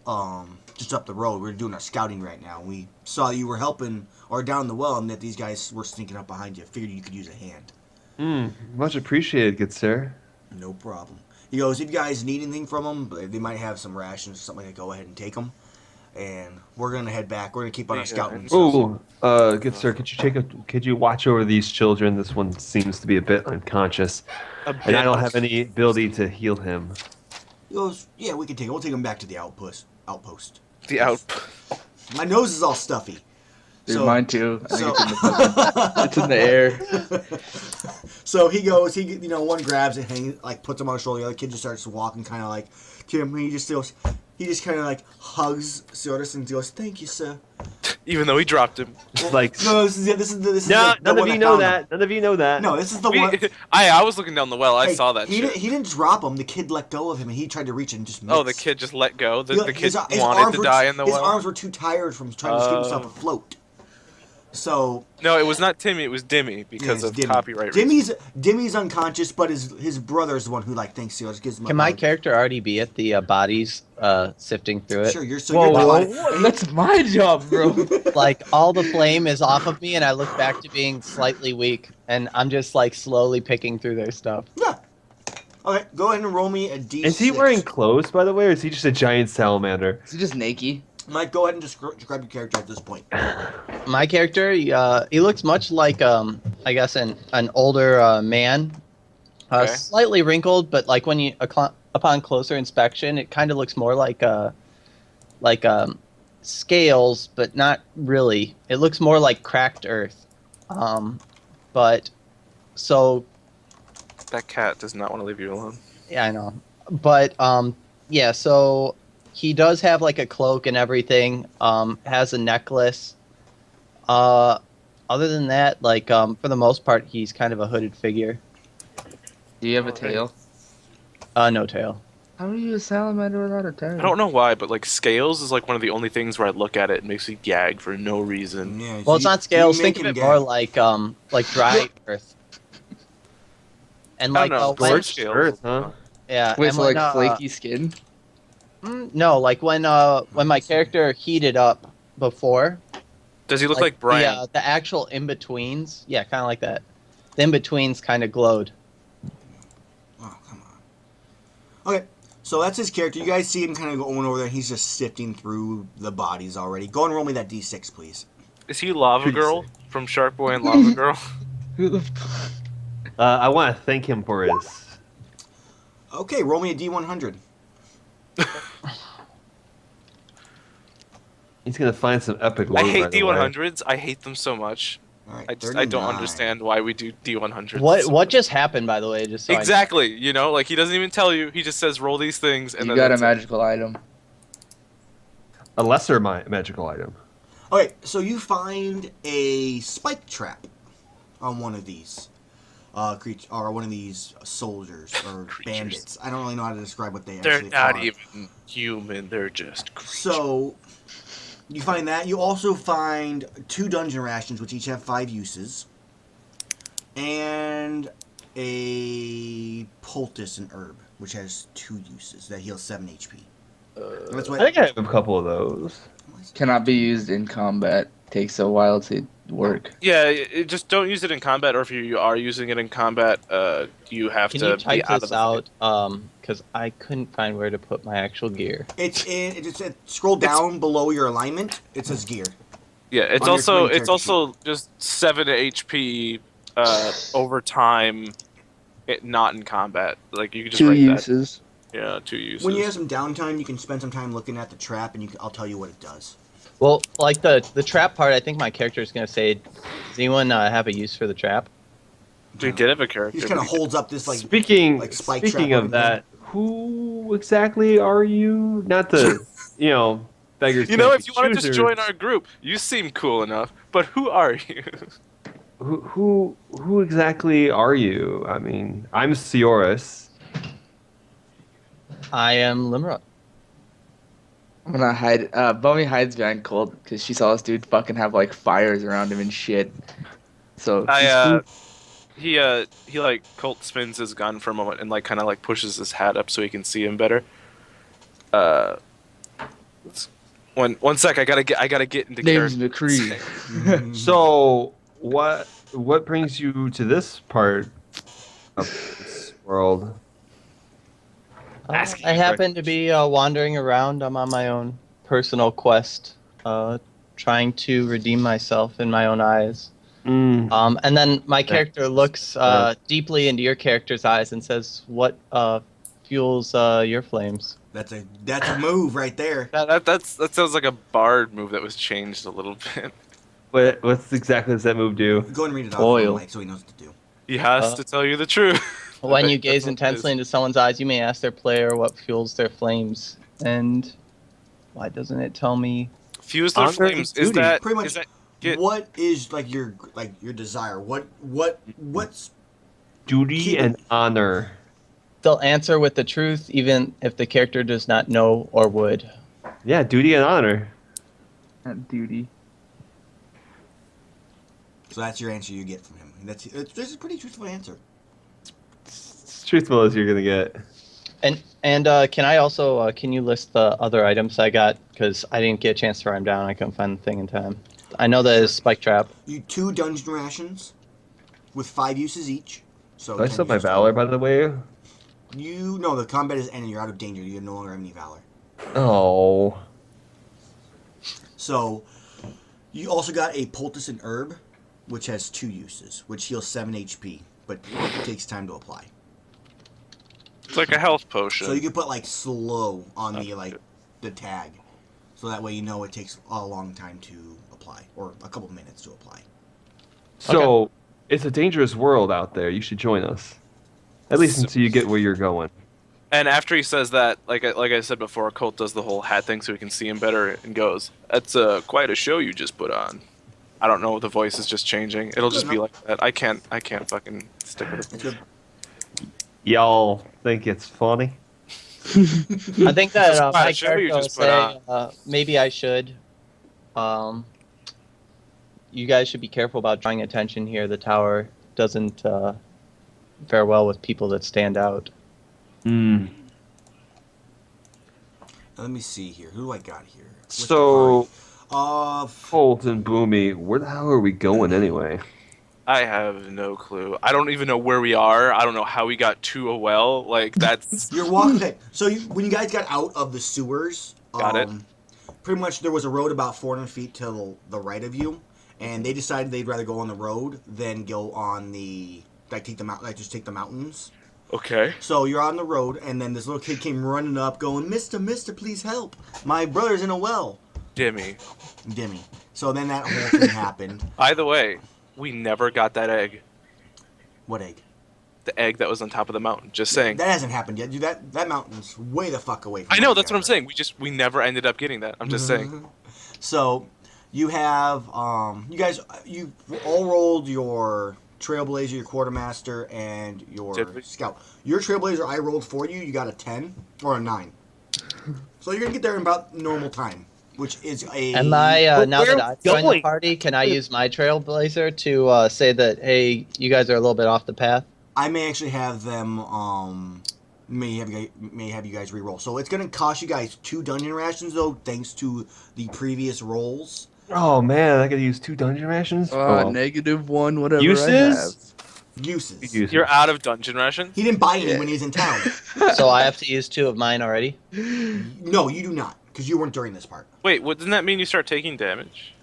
just up the road. We're doing our scouting right now. We saw you were helping or down the well and that these guys were sneaking up behind you. Figured you could use a hand. Much appreciated, good sir. No problem. He goes, if you guys need anything from them, they might have some rations or something like that, go ahead and take them. And we're going to head back. We're going to keep on our scouting. Oh, good sir, could you watch over these children? This one seems to be a bit unconscious, and I don't have any ability to heal him. He goes, yeah, we can take him. We'll take him back to the outpost. The out. My nose is all stuffy. Dude, mine too. I think So, it's in the air. so he goes, one grabs it, puts him on his shoulder. The other kid just starts walking, kind of like, Kim. He just kind of like hugs Sioris and goes, "Thank you, sir." Even though he dropped him. Like, No, this is no, the none one of you that know found that. him. None of you know that. No, this is the one. I was looking down the well. I Hey, saw that he shit. He didn't drop him. The kid let go of him, and he tried to reach and just missed. Oh, the kid just let go. The kid His wanted arms to were- die in the His well. arms were too tired from trying to keep himself afloat. So No, it was not Timmy. It was Dimmy because yeah, of it's Dimmy. copyright reasons. Dimmy's unconscious, but his brother's the one who thinks he gives him. Can my character already be at the bodies sifting through it? Sure, you're That's my job, bro. Like all the flame is off of me and I look back to being slightly weak and I'm just like slowly picking through their stuff. Yeah. Okay, go ahead and roll me a D6. Is he wearing clothes, by the way, or is he just a giant salamander? Is he just naked? Mike, go ahead and describe your character at this point. My character, he looks much like I guess an older man. Okay. Slightly wrinkled, but like when you upon closer inspection, it kind of looks more like scales, but not really. It looks more like cracked earth. But so That cat does not want to leave you alone. yeah, I know. But yeah, so he does have like a cloak and everything. Has a necklace. Other than that, like for the most part, he's kind of a hooded figure. Do you have a tail? No tail. How are you a salamander without a tail? I don't know why, but like scales is like one of the only things where I look at it and makes me gag for no reason. Yeah, Well, it's not scales. Think of making it more like dry earth. And I like don't know. when, Large scales. Earth, huh? yeah. Wait, and so when, like flaky skin? No, like when my character heated up before. Does he look like Brian? The actual in betweens, yeah, kind of like that. The in betweens kind of glowed. Oh, come on. Okay, so that's his character. You guys see him kind of going over there. He's just sifting through the bodies already. Go and roll me that D6, please. Is he Lava Pretty Girl sick. from Shark Boy and Lava Girl? Who the fuck? I want to thank him for his. Okay, roll me a D100. He's gonna find some epic. I loot hate right away. D100s. I hate them so much. All right, I don't 39. understand why we do D100s. What just happened, by the way? Just so Exactly. You know, like he doesn't even tell you. He just says roll these things, and You then got a that's it. magical item. A lesser magical item. Okay, so you find a spike trap on one of these. creature or one of these soldiers or Creatures. bandits. I don't really know how to describe what they They're actually not are. even human. They're just creatures. So you find that. You also find 2 dungeon rations, which each have 5 uses, and a poultice and herb, which has 2 uses that heals 7 HP. That's I what. think I have a couple of those. Cannot be used in combat. Takes a while to work. Yeah, just don't use it in combat, or if you are using it in combat, you have Can to you be type out of this the out? Because I couldn't find where to put my actual gear. It's in. Scroll down below your alignment. It says gear. Yeah, it's On your also main it's character also just 7 HP over time, not in combat. Like you can just 2 write uses. that. Yeah, 2 uses. When you have some downtime, you can spend some time looking at the trap, and I'll tell you what it does. Well, like the trap part, I think my character is gonna say, "Does anyone have a use for the trap?" We did have a character. He just kind of but holds up this Speaking spike speaking trap of over that, who exactly are you? Not the beggars. you know, can't if be you want to just choosers. join our group, you seem cool enough. But who are you? Who exactly are you? I mean, I'm Sioris. I am Limra. I'm gonna hide. Bummy hides behind Colt because she saw this dude fucking have like fires around him and shit. So He like Colt spins his gun for a moment and like kind of like pushes his hat up so he can see him better. One sec, I gotta get into name's character. McCree. So what brings you to this part of this world? Asking I you happen to be wandering around. I'm on my own personal quest, trying to redeem myself in my own eyes. And then my character looks deeply into your character's eyes and says, "What fuels your flames?" That's a move right there. That sounds like a bard move that was changed a little bit. What exactly does that move do? Go ahead and read it off Oil. Mike so he knows what to do. He has to tell you the truth. When you That's gaze what it intensely is. into someone's eyes, you may ask their player what fuels their flames. And why doesn't it tell me? Fuse their Honor flames. and Is duty. that Pretty much. is that get What is your desire? What's Duty Keep it- and honor. They'll answer with the truth, even if the character does not know or would. Yeah, duty and honor. Not duty. so that's your answer you get from him. This is a pretty truthful answer. As truthful as you're gonna get. And can I also can you list the other items I got? Because I didn't get a chance to write them down. I couldn't find the thing in time. I know that is spike trap. You 2 dungeon rations with 5 uses each. So Do I 10 still have my uses valor, total. by the way? No, the combat is ended. You're out of danger. You no longer have any valor. Oh. So you also got a poultice and herb, which has 2 uses, which heals 7 HP, but it takes time to apply. it's like a health potion. So you can put like slow on the tag, so that way you know it takes a long time to apply, or a couple minutes to apply. So it's a dangerous world out there. You should join us. At least until you get where you're going. And after he says that, like I said before, Colt does the whole hat thing so he can see him better and goes, "That's quite a show you just put on." I don't know. The voice is just changing. It'll just be like that. I can't fucking stick with It's it. good. Y'all think it's funny? I think that Just my quite a show you character will just put say, maybe I should. You guys should be careful about drawing attention here. The tower doesn't fare well with people that stand out. Hmm. Let me see here. Who do I got here? What's the So, party? Colt and Boomy, where the hell are we going anyway? I have no clue. I don't even know where we are. I don't know how we got to a well. Like that's You're walking. Okay, so when you guys got out of the sewers, Got it. Pretty much there was a road about 400 feet to the right of you, and they decided they'd rather go on the road than go on the take the mountains. okay. So you're on the road, and then this little kid came running up, going, "Mister, please help! My brother's in a well." Dimmy. Dimmy. So then that whole thing happened. By the way, we never got that egg. What egg? The egg that was on top of the mountain. Just saying. That hasn't happened yet. Dude, that mountain's way the fuck away from I know. where That's we what I'm are. saying. We never ended up getting that. I'm just saying. So you have you guys you all rolled your Trailblazer, your Quartermaster, and your Did we? Scout. Your Trailblazer I rolled for you. You got a 10 or a 9. So you're gonna get there in about normal time, which is a. Am I But now where that are we I've joined the going? party? Can I use my Trailblazer to say that hey, you guys are a little bit off the path? I may actually have them. May have you guys re-roll. So it's gonna cost you guys 2 dungeon rations though, thanks to the previous rolls. Oh man, I gotta use 2 dungeon rations. Well. -1, whatever Uses? Uses. Uses. You're out of dungeon ration. He didn't buy any Yeah. when he was in town. So I have to use 2 of mine already. No, you do not, because you weren't during this part. Wait, what, doesn't that mean you start taking damage?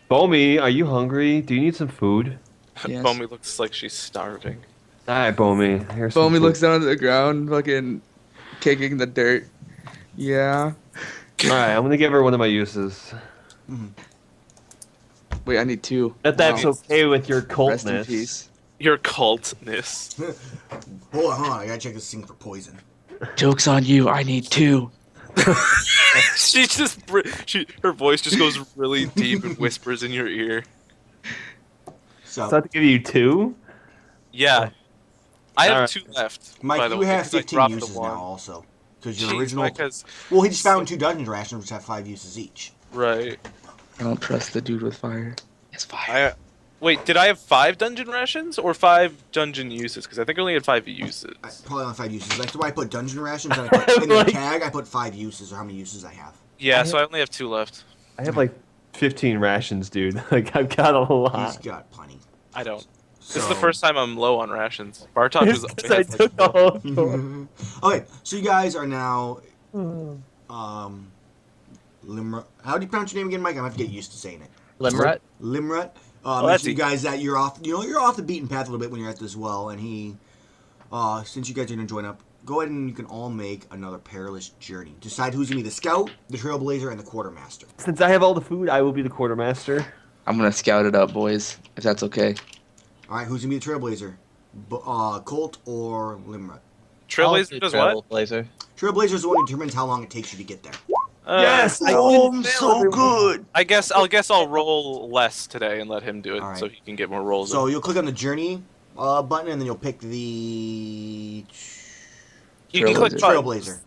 Bomi, are you hungry? Do you need some food? Yes. Bomi looks like she's having. Alright, Bomi. Here's some Foamy food. looks down to the ground, fucking kicking the dirt. Yeah. Alright, I'm gonna give her one of my uses. Wait, I need 2. If that's Wow. okay with your Rest in cultness. peace. Your cultness. Hold on, I gotta check this thing for poison. Joke's on you. I need 2. She just her voice just goes really deep and whispers in your ear. So, So I have to give you 2? Yeah. I have Alright. 2 left. Mike, by the you way, have 'cause I 15 dropped the uses one. now, also, because your Jeez, original. Mike has- Well, he just found 2 dungeon rations, which have 5 uses each. Right. I don't trust the dude with fire. It's fire. Wait, did I have 5 dungeon rations or 5 dungeon uses? Because I think I only had 5 uses. Probably only 5 uses. Like, do I put dungeon rations? And I put, in the Like- tag, I put 5 uses, or how many uses I have. Yeah, so I only have 2 left. I have like 15 rations, dude. Like, I've got a He's lot. got plenty. I don't. So, This is the first time I'm low on rations. Bartok was. Because I took all of them. Okay, so you guys are now. Limrut. How do you pronounce your name again, Mike? I'm gonna have to get used to saying it. Limrat? Limrut. that's Mentioned you easy. guys that you're off. You know, you're off the beaten path a little bit when you're at this well, and he. Since you guys are gonna join up, go ahead and you can all make another perilous journey. Decide who's gonna be the scout, the trailblazer, and the quartermaster. Since I have all the food, I will be the quartermaster. I'm gonna scout it up, boys, if that's okay. All right, who's gonna be the trailblazer? Colt or Limrut? Trailblazer does what? Trailblazer. Trailblazer is the one who determines how long it takes you to get there. Yes! I didn't fail everyone. good. I'll roll less today and let him do it All right. so he can get more rolls. So in. you'll click on the journey button, and then you'll pick the You can click trailblazer.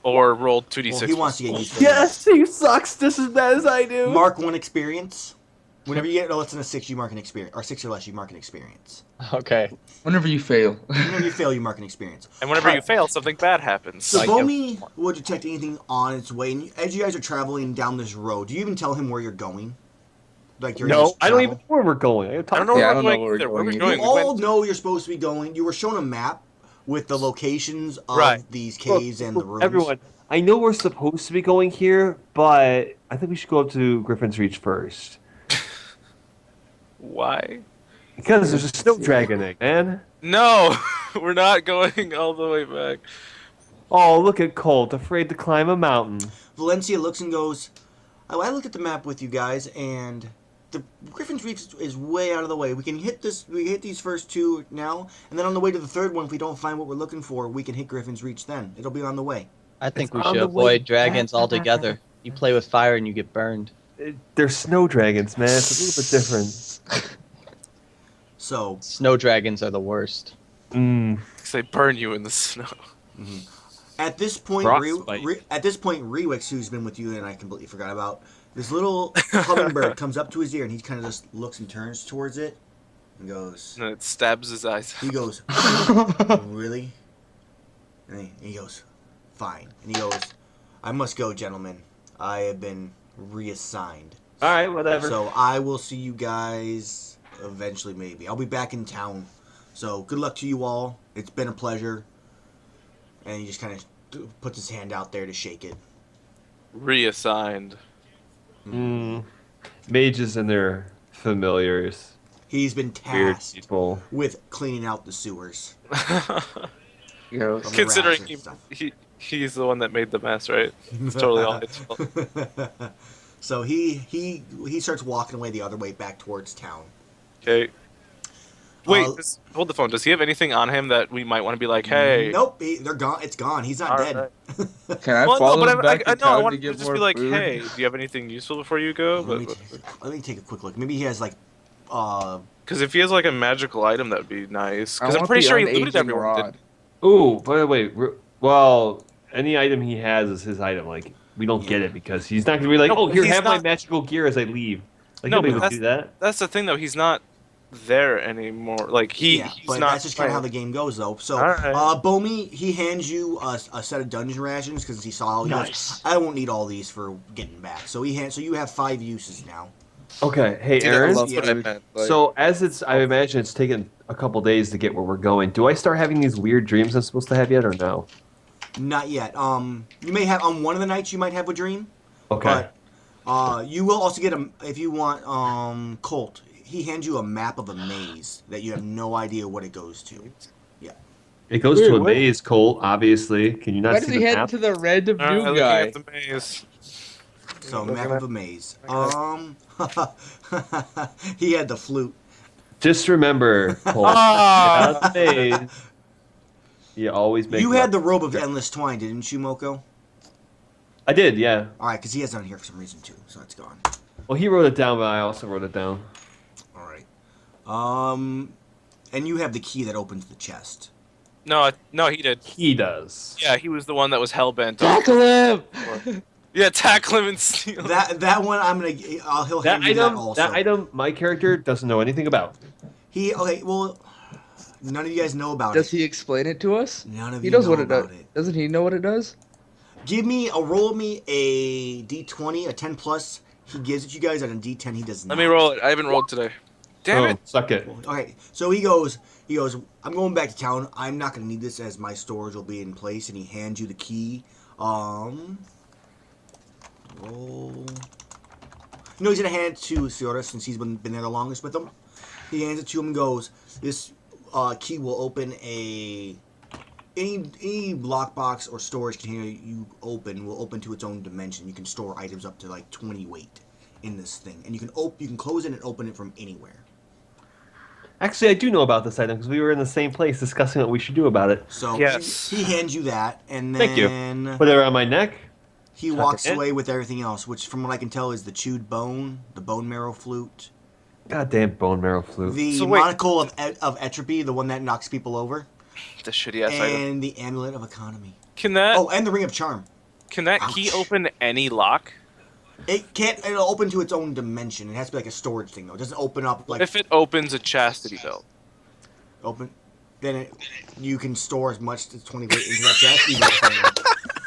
or roll 2d6. Well, he wants to get used to it. Yes, he sucks just as bad as I do. Mark 1 experience. Whenever you get less than a 6, you mark an experience, or 6 or less, you mark an experience. Okay. Whenever you fail. Whenever you fail, you mark an experience. And whenever you fail, something bad happens. So Like Bomi will detect anything on its way, and as you guys are traveling down this road, do you even tell him where you're going? Like you're No, I don't even know where we're going. I don't know Yeah, where I we're don't know going where we're either. Where going we're either. going. You We all went- know you're supposed to be going. You were shown a map with the locations of Right. these caves and the rooms. Everyone, I know we're supposed to be going here, but I think we should go up to Griffin's Reach first. Why? Because there's a snow dragon egg, man. No, we're not going all the way back. Oh, look at Colt, afraid to climb a mountain. Valencia looks and goes, oh, I looked at the map with you guys, and the Griffin's Reach is way out of the way. We can hit this. We hit these first 2 now, and then on the way to the third one, if we don't find what we're looking for, we can hit Griffin's Reach. Then it'll be on the way. I think It's we on should the way avoid dragons altogether. You play with fire and you get burned. They're snow dragons, man. It's a little bit different. So Snow dragons are the worst. Because they burn you in the snow. at this point, Frostbite. Rewix, who's been with you and I completely forgot about, this little hummingbird comes up to his ear and he kind of just looks and turns towards it and goes. And it stabs his eyes. He goes, really? And he goes, fine. And he goes, I must go, gentlemen. I have been reassigned. All right, whatever. So I will see you guys eventually, maybe. I'll be back in town. So good luck to you all. It's been a pleasure. And he just kind of puts his hand out there to shake it. Reassigned. Mages and their familiars. He's been Weird tasked people. with cleaning out the sewers. Gross. From the Considering rats and stuff. he's the one that made the mess, right? It's totally all his fault. So he starts walking away the other way back towards town. Okay. Wait, Uh, hold the phone. Does he have anything on him that we might want to be like, hey? Nope, they're gone. It's gone. He's not All dead. right. Can I Well, follow no, him but back to I town want to to get just more be like, food? hey, do you have anything useful before you go? Let me take a quick look. Maybe he has like Because if he has like a magical item, that would be nice. I Because I'm want pretty the sure he looted unaging everyone. rod. Ooh, by the way, well, any item he has is his item. Like, we don't get Yeah. it because he's not gonna be like, No, oh, here, he's have my not- magical gear as I leave. Like, No, he'll be but able to do that. That's the thing, though. He's not there anymore. Like he's but not. that's just kind of how the game goes, though. So, Alright. Bomi, he hands you a set of dungeon rations because he saw. He goes, I won't need all these for getting back. So so you have 5 uses now. Okay, hey, See, Aaron. that's what I Dude. meant. So, I imagine it's taken a couple days to get where we're going. Do I start having these weird dreams I'm supposed to have yet, or no? Not yet. You may have on one of the nights you might have a dream. Okay. But you will also get if you want Colt. He hands you a map of a maze that you have no idea what it goes to. It goes Wait, to a what? maze, Colt. Obviously, can you not Why see does the he head map? to the random new Looking guy? at the maze. So map of a maze. He had the flute. Just remember, Colt. Ah! Get out of the maze. You always make. You luck. had the robe of endless twine, didn't you, Moko? I did, yeah. All right, because he has it on here for some reason too, so it's gone. Well, he wrote it down, but I also wrote it down. All right. And you have the key that opens the chest. No, he did. He does. Yeah, he was the one that was hell bent on. Tackle him! Yeah, tackle him and steal. That one I'm gonna he'll That hand you that item, also. that item, my character doesn't know anything about. Well, none of you guys know about Does it. he explain it to us? None of He you knows know what it does. about it. Doesn't he know what it does? Roll me a d20, a 10 plus. He gives it to you guys, and a d10 he does not. Let me roll it. I haven't rolled today. Damn Oh, it. suck it. Okay, so he goes, I'm going back to town. I'm not going to need this as my storage will be in place. And he hands you the key. Roll. No, he's going to hand it to Ciora since he's been there the longest with him. He hands it to him and goes, this key will open any lockbox or storage container you open will open to its own dimension. You can store items up to like 20 weight in this thing. And you can close it and open it from anywhere. Actually, I do know about this item because we were in the same place discussing what we should do about it. So Yes. he hands you that, and Thank you. then Put it around my neck. he walks it. away with everything else, which, from what I can tell, is the chewed bone, the bone marrow flute, Goddamn bone marrow flute. the So wait. monocle of Entropy, the one that knocks people over, The shitty ass item. and the amulet of economy. Can that And the ring of charm. key Ouch. open any lock? It can't. It'll open to its own dimension. It has to be like a storage thing, though. It doesn't open up like If it opens a chastity belt. open. Then you can store as much as 20 weight into that chest.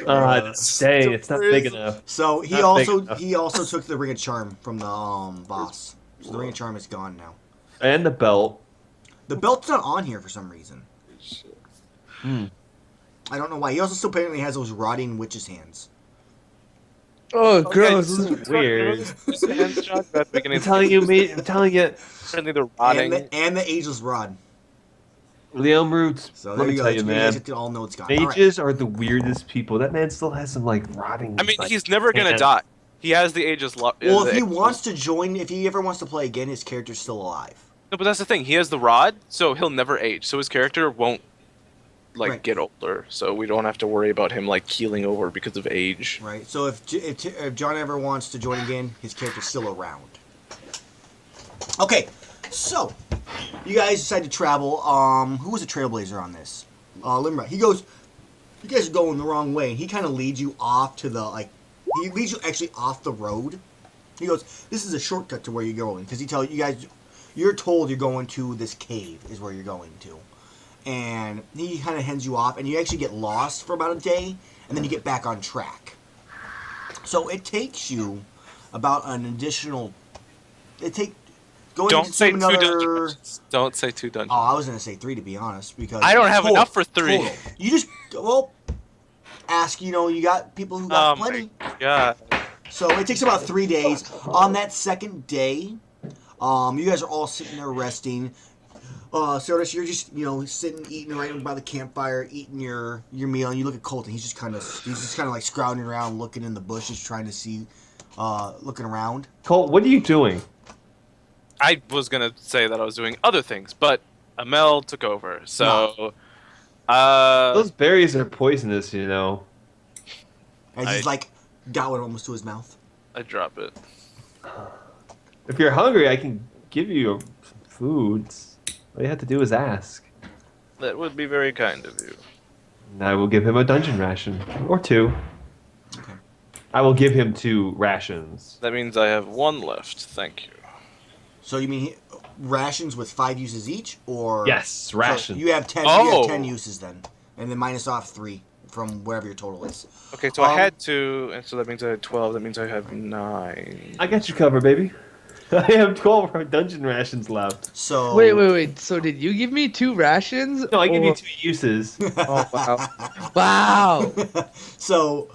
Dang, it's not big enough. So he Not big enough. also took the ring of charm from the boss. So the ring of charm is gone now. And the belt. The belt's not on here for some reason. Hmm. I don't know why. He also still apparently has those rotting witch's hands. Oh, gross. This is weird. His hands, John, at the beginning I'm telling you, mate. I'm telling you. Apparently they're rotting. And the ageless rod. Liam Roots. So Let there me you go. tell you, You man. guys all know it's gone. All right. Mages are the weirdest people. That man still has some like rotting. I mean, like, he's never gonna hands. die. He has the ages. Well, if he wants to join, if he ever wants to play again, his character's still alive. No, but that's the thing. He has the rod, so he'll never age. So his character won't Right. get older. So we don't have to worry about him like keeling over because of age. Right. So if John ever wants to join again, his character's still around. Okay. So you guys decide to travel. Who was a trailblazer on this? Limra. He goes. You guys are going the wrong way. He kind of leads you off to the He leads you actually off the road. He goes, "This is a shortcut to where you're going," because he tells you guys, you're told you're going to this cave is where you're going to, and he kind of hands you off, and you actually get lost for about a day, and then you get back on track. So it takes you about an additional. Don't say two another. dungeons. Don't say 2 dungeons. Oh, I was gonna say 3 to be honest, because I don't have total- enough for 3. total. You just ask. You got people who got Oh my plenty. god. So it takes about 3 days. On that second day, you guys are all sitting there resting. Sardis, you're just sitting, eating right by the campfire, eating your meal, and you look at Colton. He's just kind of like scrouting around, looking in the bushes, trying to see, looking around. Colt, what are you doing? I was gonna say that I was doing other things, but Amell took over. So, Those berries are poisonous, you know. And he's like got one almost to his mouth. I drop it. If you're hungry, I can give you some foods. All you have to do is ask. That would be very kind of you. And I will give him a dungeon ration. Or 2. Okay. I will give him 2 rations. That means I have 1 left. Thank you. So you mean rations with 5 uses each, or Yes, so rations. you have 10. You Oh. have 10 uses then, and then minus off 3 from wherever your total is. Okay, so I had 2, and so that means I had 12. That means I have 9. I got you covered, baby. I have 12 dungeon rations left. So Wait. So did you give me 2 rations? No, I give you or- 2 uses. Oh wow! Wow. So,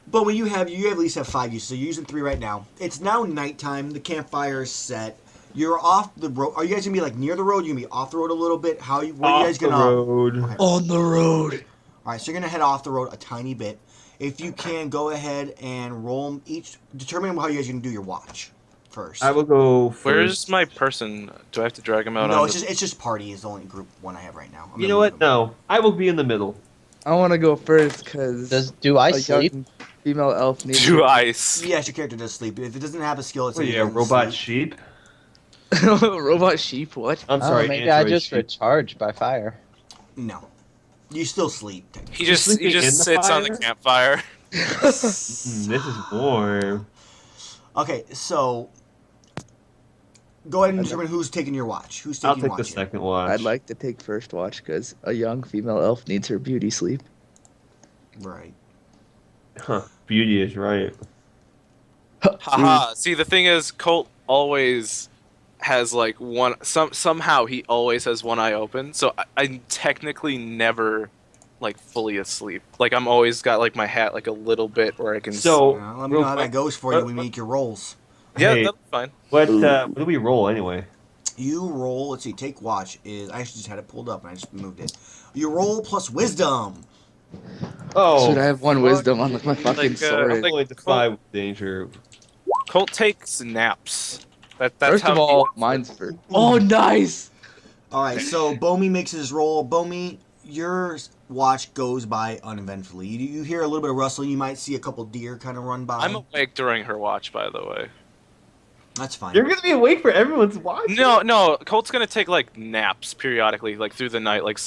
but when you at least have 5 uses. So you're using 3 right now. It's now nighttime. The campfire is set. You're off the road. Are you guys gonna be like near the road? You gonna be off the road a little bit? Where are you guys Off the gonna? road. Okay. On the road. All right, so you're gonna head off the road a tiny bit. If you can, go ahead and roll each. Determine how you guys are gonna do your watch first. I will go first. Where's my person? Do I have to drag him out? No, on it's just party is the only group one I have right now. You know what? No. I will be in the middle. I want to go first because Do I sleep? female elf needs. Do ice. Yes, your character does sleep. If it doesn't have a skill, it's What are like you, a it doesn't robot sleep. sheep? Robot sheep? What? I'm Oh, sorry, maybe I android just sheep. recharge by fire. No, you still sleep. technically. He just sleeping in the sits on the fire? campfire. This is warm. Okay, so go ahead and determine who's taking your watch. Who's I'll taking take the watch here? second watch. I'd like to take first watch because a young female elf needs her beauty sleep. Right. Huh. Beauty is right. Haha. See, the thing is, Colt always has like one. Somehow he always has one eye open. So I'm technically never like fully asleep. Like I'm always got like my hat like a little bit where I can. So, Let me know how that goes for you when you make your rolls. Yeah, Hey. that's fine. what do we roll anyway? You roll. Let's see. Take watch is. I actually just had it pulled up and I just moved it. You roll plus wisdom. Oh, Should I have 1 wisdom on my fucking Like, sword? like- only defy danger. Colt takes naps. That's First how of he all, works. mine's for. Oh, nice. All right. So Bomi makes his roll. Bomi, your watch goes by uneventfully. You hear a little bit of rustling. You might see a couple deer kind of run by. I'm awake during her watch, by the way. That's fine. You're gonna be awake for everyone's watch. No, Colt's gonna take like naps periodically, like through the night, like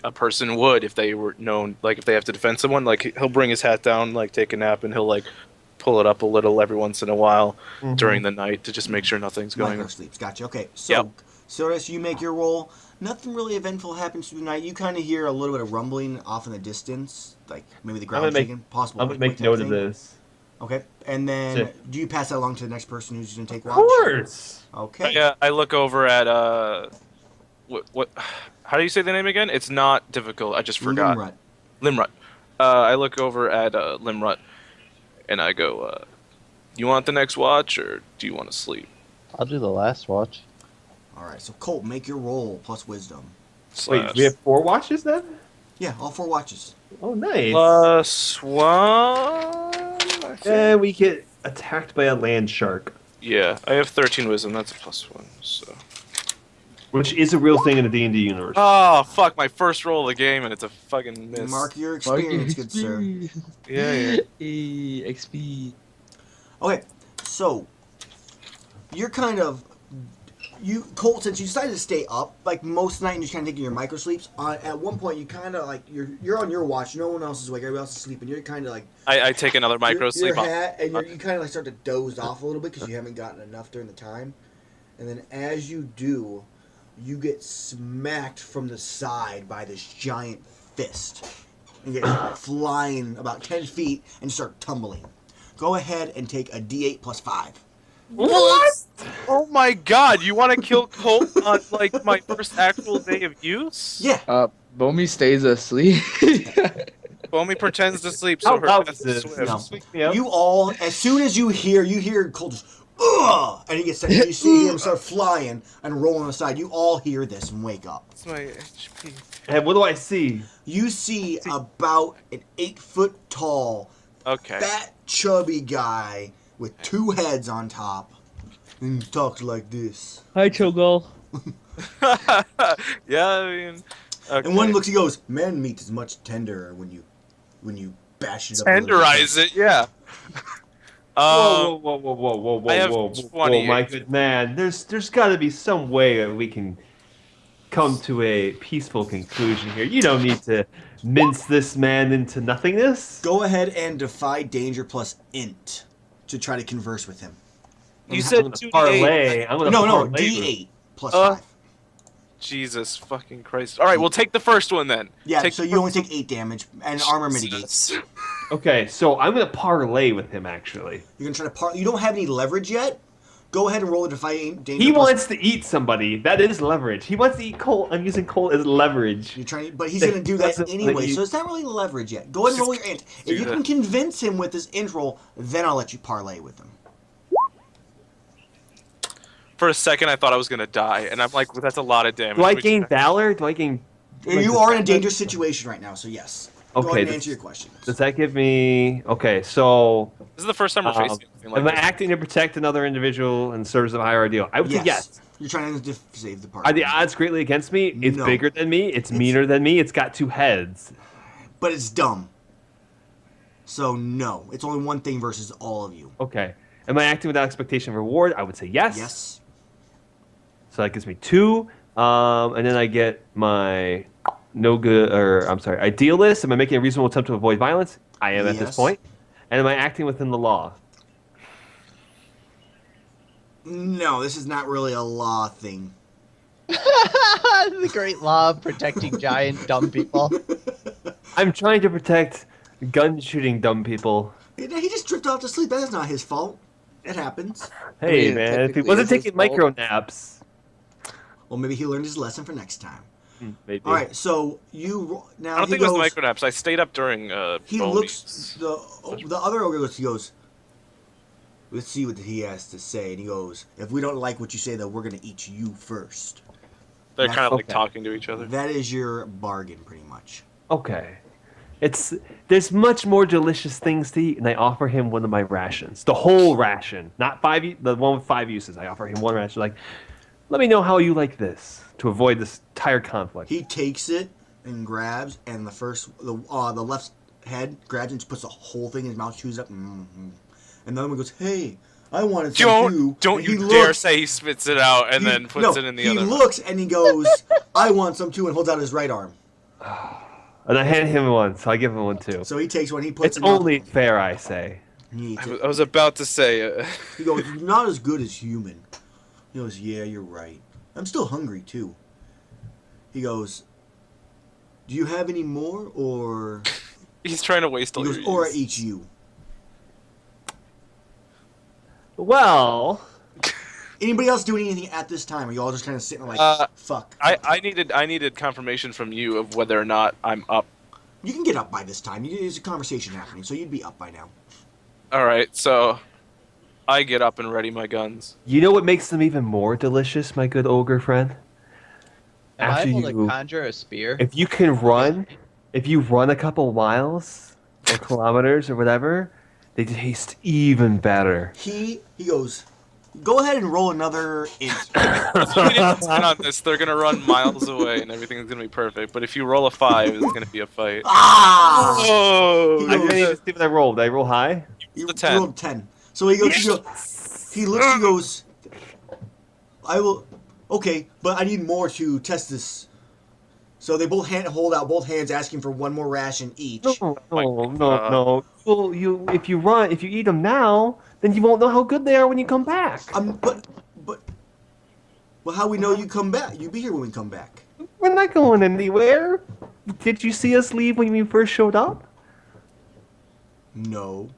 a person would if they were known, like if they have to defend someone. Like he'll bring his hat down, like take a nap, and he'll like pull it up a little every once in a while during the night to just make sure nothing's going Micro on. sleeps. Gotcha. Okay. So, Yep. Sodas, you make your roll. Nothing really eventful happens through the night. You kind of hear a little bit of rumbling off in the distance, like maybe the gonna ground make- shaking. Possible. I'm gonna make earthquake note type of thing. this. Okay. And then, Sit. do you pass that along to the next person who's going to take Of watch? course. Okay. Yeah, I look over at what? How do you say the name again? It's not difficult. I just forgot. Limrut. Limrut. I look over at Limrut, and I go, "You want the next watch, or do you want to sleep?" I'll do the last watch. All right. So Colt, make your roll plus wisdom. Wait, we have 4 watches then? Yeah, all 4 watches. Oh, nice. Plus one. I think. And we get attacked by a land shark, Yeah, I have 13 wisdom. That's a plus 1. So. which is a real thing in the D&D universe. Oh fuck! My first roll of the game, and it's a fucking miss. Mark your experience, good sir. Yeah. XP. Okay, so you're kind of Colt, since you decided to stay up like most of the night and just kind of taking your micro sleeps. At one point, you kind of like you're on your watch. No one else is awake. Everybody else is sleeping. You're kind of like I take another micro your sleep. hat, and you kind of like start to doze off a little bit because you haven't gotten enough during the time. And then as you do, you get smacked from the side by this giant fist and get flying about 10 feet and start tumbling. Go ahead and take a D8 plus 5. What? Oh my god! You want to kill Colt on like my first actual day of use? Yeah. Bomi stays asleep. Foamy pretends to sleep, so How her loud death is this? is swift. No. Wake me up. You all, as soon as you hear Colt just, ugh, and he gets set, you see him start flying and roll on the side. You all hear this and wake up. That's my HP. And what do I see? You see about an 8-foot tall, Okay. fat, chubby guy with 2 heads on top. And he talks like this. Hi, Cho'Gall. Yeah, I mean. Okay. And one looks, he goes, "Man meat is much tenderer when you bash it up." a little bit." Tenderize it, yeah. Whoa, whoa, whoa, whoa, whoa, whoa, I have whoa, 20 whoa, my eggs. good man. There's got to be some way that we can come to a peaceful conclusion here. You don't need to mince this man into nothingness. Go ahead and defy danger plus int to try to converse with him. You said I'm gonna 2d8. parlay. I'm gonna No, parlay. D8 plus Uh, 5. Jesus fucking Christ. All right, we'll take the first one then. Yeah, Take so the you only first take 8 damage, and armor mitigates. Jesus. Okay, so I'm gonna parlay with him. Actually, You're gonna try to you don't have any leverage yet. Go ahead and roll a defy danger. he plus- wants to eat somebody. That is leverage. He wants to eat Colt. I'm using Colt as leverage. You're trying, but he's gonna do that That's anyway, you- so it's not really leverage yet. Go ahead and roll your int. If Do you that. can convince him with this int roll, then I'll let you parlay with him. For a second, I thought I was gonna die, and I'm like, well, that's a lot of damage. Do I We gain should- valor? Do I gain? You are in a dangerous situation right now, so yes. Go Okay, ahead and this- answer your questions. Does that give me? Okay, so This is the first time we're facing anything like am I this. acting to protect another individual in service of a higher ideal? I would say yes. You're trying to save the party. Are the odds greatly against me? It's No. bigger than me. It's meaner than me. It's got 2 heads. But it's dumb. So no, it's only one thing versus all of you. Okay. Am I acting without expectation of reward? I would say yes. Yes. So that gives me 2. And then I get my idealist. Am I making a reasonable attempt to avoid violence? I am at Yes. this point. And am I acting within the law? No, this is not really a law thing. The great law of protecting giant dumb people. I'm trying to protect gun shooting dumb people. He just drifted off to sleep. That's not his fault. It happens. Hey, mean, man, if he technically wasn't it's his taking fault. micro naps. Well, maybe he learned his lesson for next time. Maybe. All right, so you now I don't he think it goes. was micronaps. I stayed up during He Boney's. looks the other ogre goes. He goes. Let's see what he has to say, and he goes, "If we don't like what you say, though, we're gonna eat you first." They're kind of like Okay. talking to each other. That is your bargain, pretty much. Okay. There's much more delicious things to eat, and I offer him one of my rations. The whole ration. Not the one with 5 uses. I offer him one ration. Like, let me know how you like this to avoid this entire conflict. He takes it and grabs, and the left head grabs and just puts the whole thing in his mouth, chews up, and the other one goes, "Hey, I wanted some too." Don't And he you dare looks- say he spits it out and then puts it in the other. He looks and he goes, "I want some too," and holds out his right arm. And I hand him one, so I give him one too. So he takes one. He puts It's it in his mouth, only fair, I say. and he eats it. I was about to say. He goes, "You're not as good as human." He goes, "Yeah, you're right. I'm still hungry too." He goes, "Do you have any more, or?" He's trying to waste He all goes, your "Or I use. eat you." Well, Anybody else doing anything at this time? Are you all just kind of sitting like, "Fuck"? I needed confirmation from you of whether or not I'm up. You can get up by this time. There's a conversation happening, so you'd be up by now. All right, so I get up and ready my guns. you know what makes them even more delicious, my good ogre friend? Am I After able you- to conjure a spear? If you can run, if you run a couple miles or kilometers or whatever, they taste even better. He goes, "Go ahead and roll another int." If you get a 10 on this, they're gonna run miles away and everything's gonna be perfect. But if you roll a 5, it's gonna be a fight. Ah! Oh, He I goes- didn't even see what I rolled. Did I roll high? He The 10. rolled 10. So he goes, he looks, he goes, "I will, okay, but I need more to test this." So they both hold out both hands, asking for one more ration each. No, my no, God. no. Well, if you eat them now, then you won't know how good they are when you come back. But, well, how we know you come back? You be here when we come back. We're not going anywhere. Did you see us leave when we first showed up? No.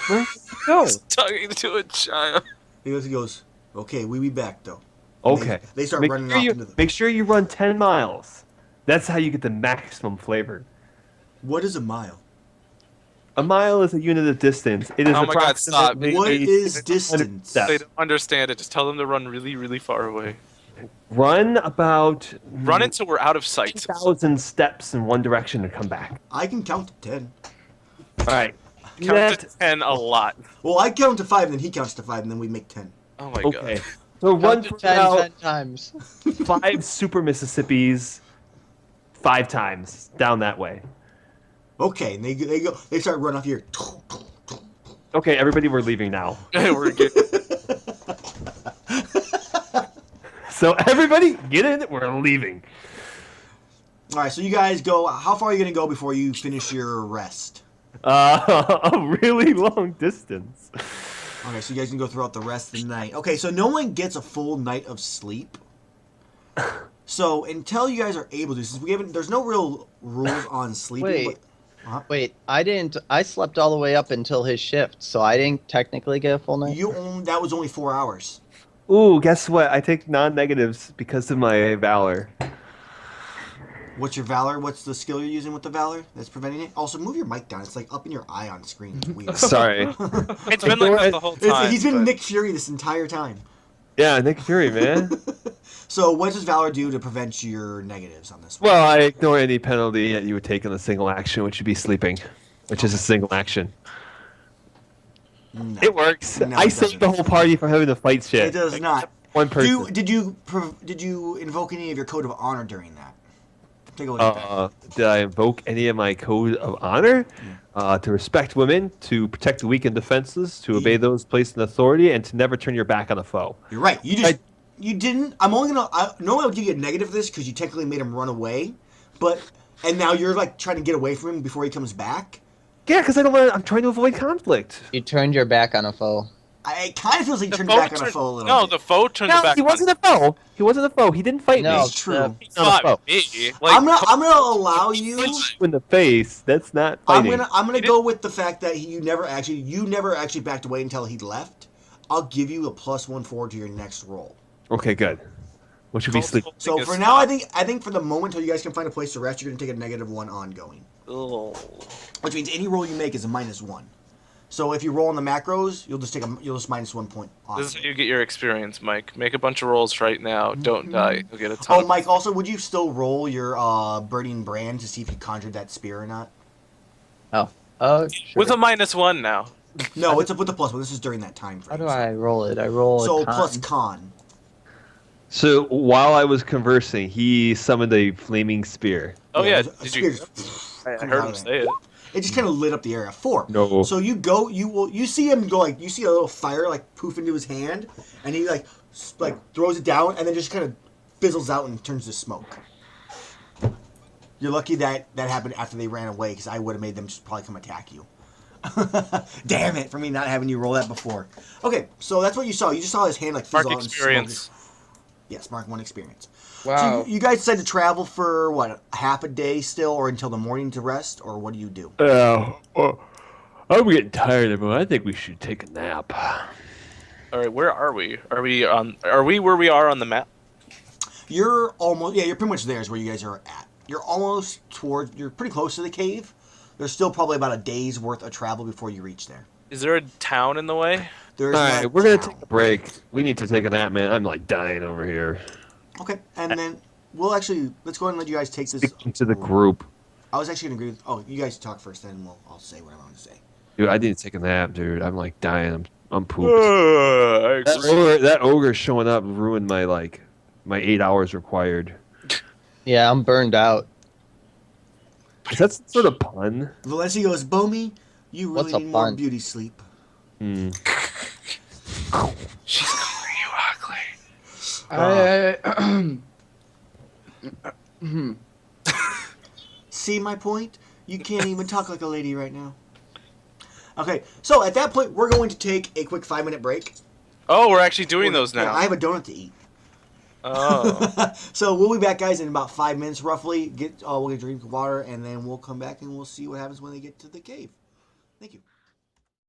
Where did you go? talking to a child. He goes, "Okay, we be back though." Okay. They start Make running sure off you, into the. make sure you run 10 miles. That's how you get the maximum flavor. What is a mile? A mile is a unit of distance. It is Oh my God, stop. approximately What is 100 distance? steps. They don't understand it. Just tell them to run really, really far away. Run about Run until we're out of sight. 2,000 steps in one direction and come back. I can count to 10. All right. Do Count that. to 10 a lot. Well, I count to 5, and then he counts to 5, and then we make 10. Oh my Okay. god. So run Count to for 10, about 10 times. 5 super Mississippis 5 times down that way. Okay, and they start running off here. Okay, everybody, we're leaving now. We're good. So everybody, get in. We're leaving. All right, so you guys go. How far are you gonna go before you finish your rest? A really long distance. Okay, so you guys can go throughout the rest of the night. Okay, so no one gets a full night of sleep. So until you guys are able to, since we haven't, there's no real rules on sleeping. Wait. But, Wait, I slept all the way up until his shift, so I didn't technically get a full night. that was only 4 hours. Ooh, guess what? I take non-negatives because of my valor. What's your valor? What's the skill you're using with the valor that's preventing it? Also, move your mic down. It's like up in your eye on screen. It's weird. Sorry. It's been like that the whole time. He's been but- Nick Fury this entire time. Yeah, Nick Fury, man. So what does valor do to prevent your negatives on this one? Well, I ignore any penalty that you would take on a single action, which would be sleeping, which is a single action. No. It works. No, I it saved the doesn't. whole party from having to fight shit. It does not. One person. Did you invoke any of your code of honor during that? Take a look at that. Did I invoke any of my code of honor? To respect women, to protect the weak and defenseless, to obey those placed in authority, and to never turn your back on a foe. You're right. You didn't. I'm only gonna. Normally I would give you a negative for this because you technically made him run away, and now you're like trying to get away from him before he comes back. Yeah, because I don't want. I'm trying to avoid conflict. You turned your back on a foe. It kind of feels like you The turned foe back on a turned- foe a little No, bit. the foe turned No, the back. he wasn't a foe. He wasn't a foe. He didn't fight No, me. It's true. He's not a not foe. me. Like, I'm gonna allow you. In the face. That's not I'm fighting. gonna go with the fact that you never actually backed away until he left. I'll give you a +1 forward to your next roll. Okay, good. What should be sleep? So for now, I think for the moment until you guys can find a place to rest, you're gonna take a -1 ongoing, which means any roll you make is a -1. So if you roll on the macros, you'll just -1 point off. This is how you get your experience, Mike. Make a bunch of rolls right now. Don't die. You'll get a ton. Oh, of- Mike. Also, would you still roll your burning brand to see if you conjured that spear or not? Oh, sure. With a -1 now. No, it's with the +1. This is during that time How frame. do I roll it? I roll So a con. plus con. So while I was conversing, he summoned a flaming spear. Oh yeah. a Did spear you? just I comes heard out him of say it. It just kind of lit up the area. 4. No. So you see him go you see a little fire like poof into his hand, and he like throws it down, and then just kind of fizzles out and turns to smoke. You're lucky that happened after they ran away, because I would have made them just probably come attack you. Damn it for me not having you roll that before. Okay, so that's what you saw. You just saw his hand like fizzle Mark out experience. and smoke. Yes, Mark 1 experience. Wow. So you guys decided to travel for what, half a day still, or until the morning to rest, or what do you do? I'm getting tired of it. I think we should take a nap. All right. Where are we? Are we where we are on the map? You're pretty much there is where you guys are at. You're pretty close to the cave. There's still probably about a day's worth of travel before you reach there. Is there a town in the way? There's All not right, we're gonna town. take a break. We need to take a nap, man. I'm like dying over here. Okay, and then let's go ahead and let you guys take this. Speaking to the group, I was actually gonna agree with. Oh, you guys talk first, then I'll say what I want to say. dude. I need to take a nap, dude. I'm like dying. I'm pooped. I agree. That ogre showing up ruined my 8 hours required. Yeah, I'm burned out. Is that some sort of pun? Valencia goes, Bomi, you What's really a need more pun? beauty sleep. Hmm. She's calling you ugly. See my point? You can't even talk like a lady right now. Okay, so at that point, we're going to take a quick 5-minute break. Oh, we're actually doing those Yeah, now. I have a donut to eat. Oh. So we'll be back, guys, in about 5 minutes roughly. We'll get a drink of water, and then we'll come back and we'll see what happens when they get to the cave. Thank you.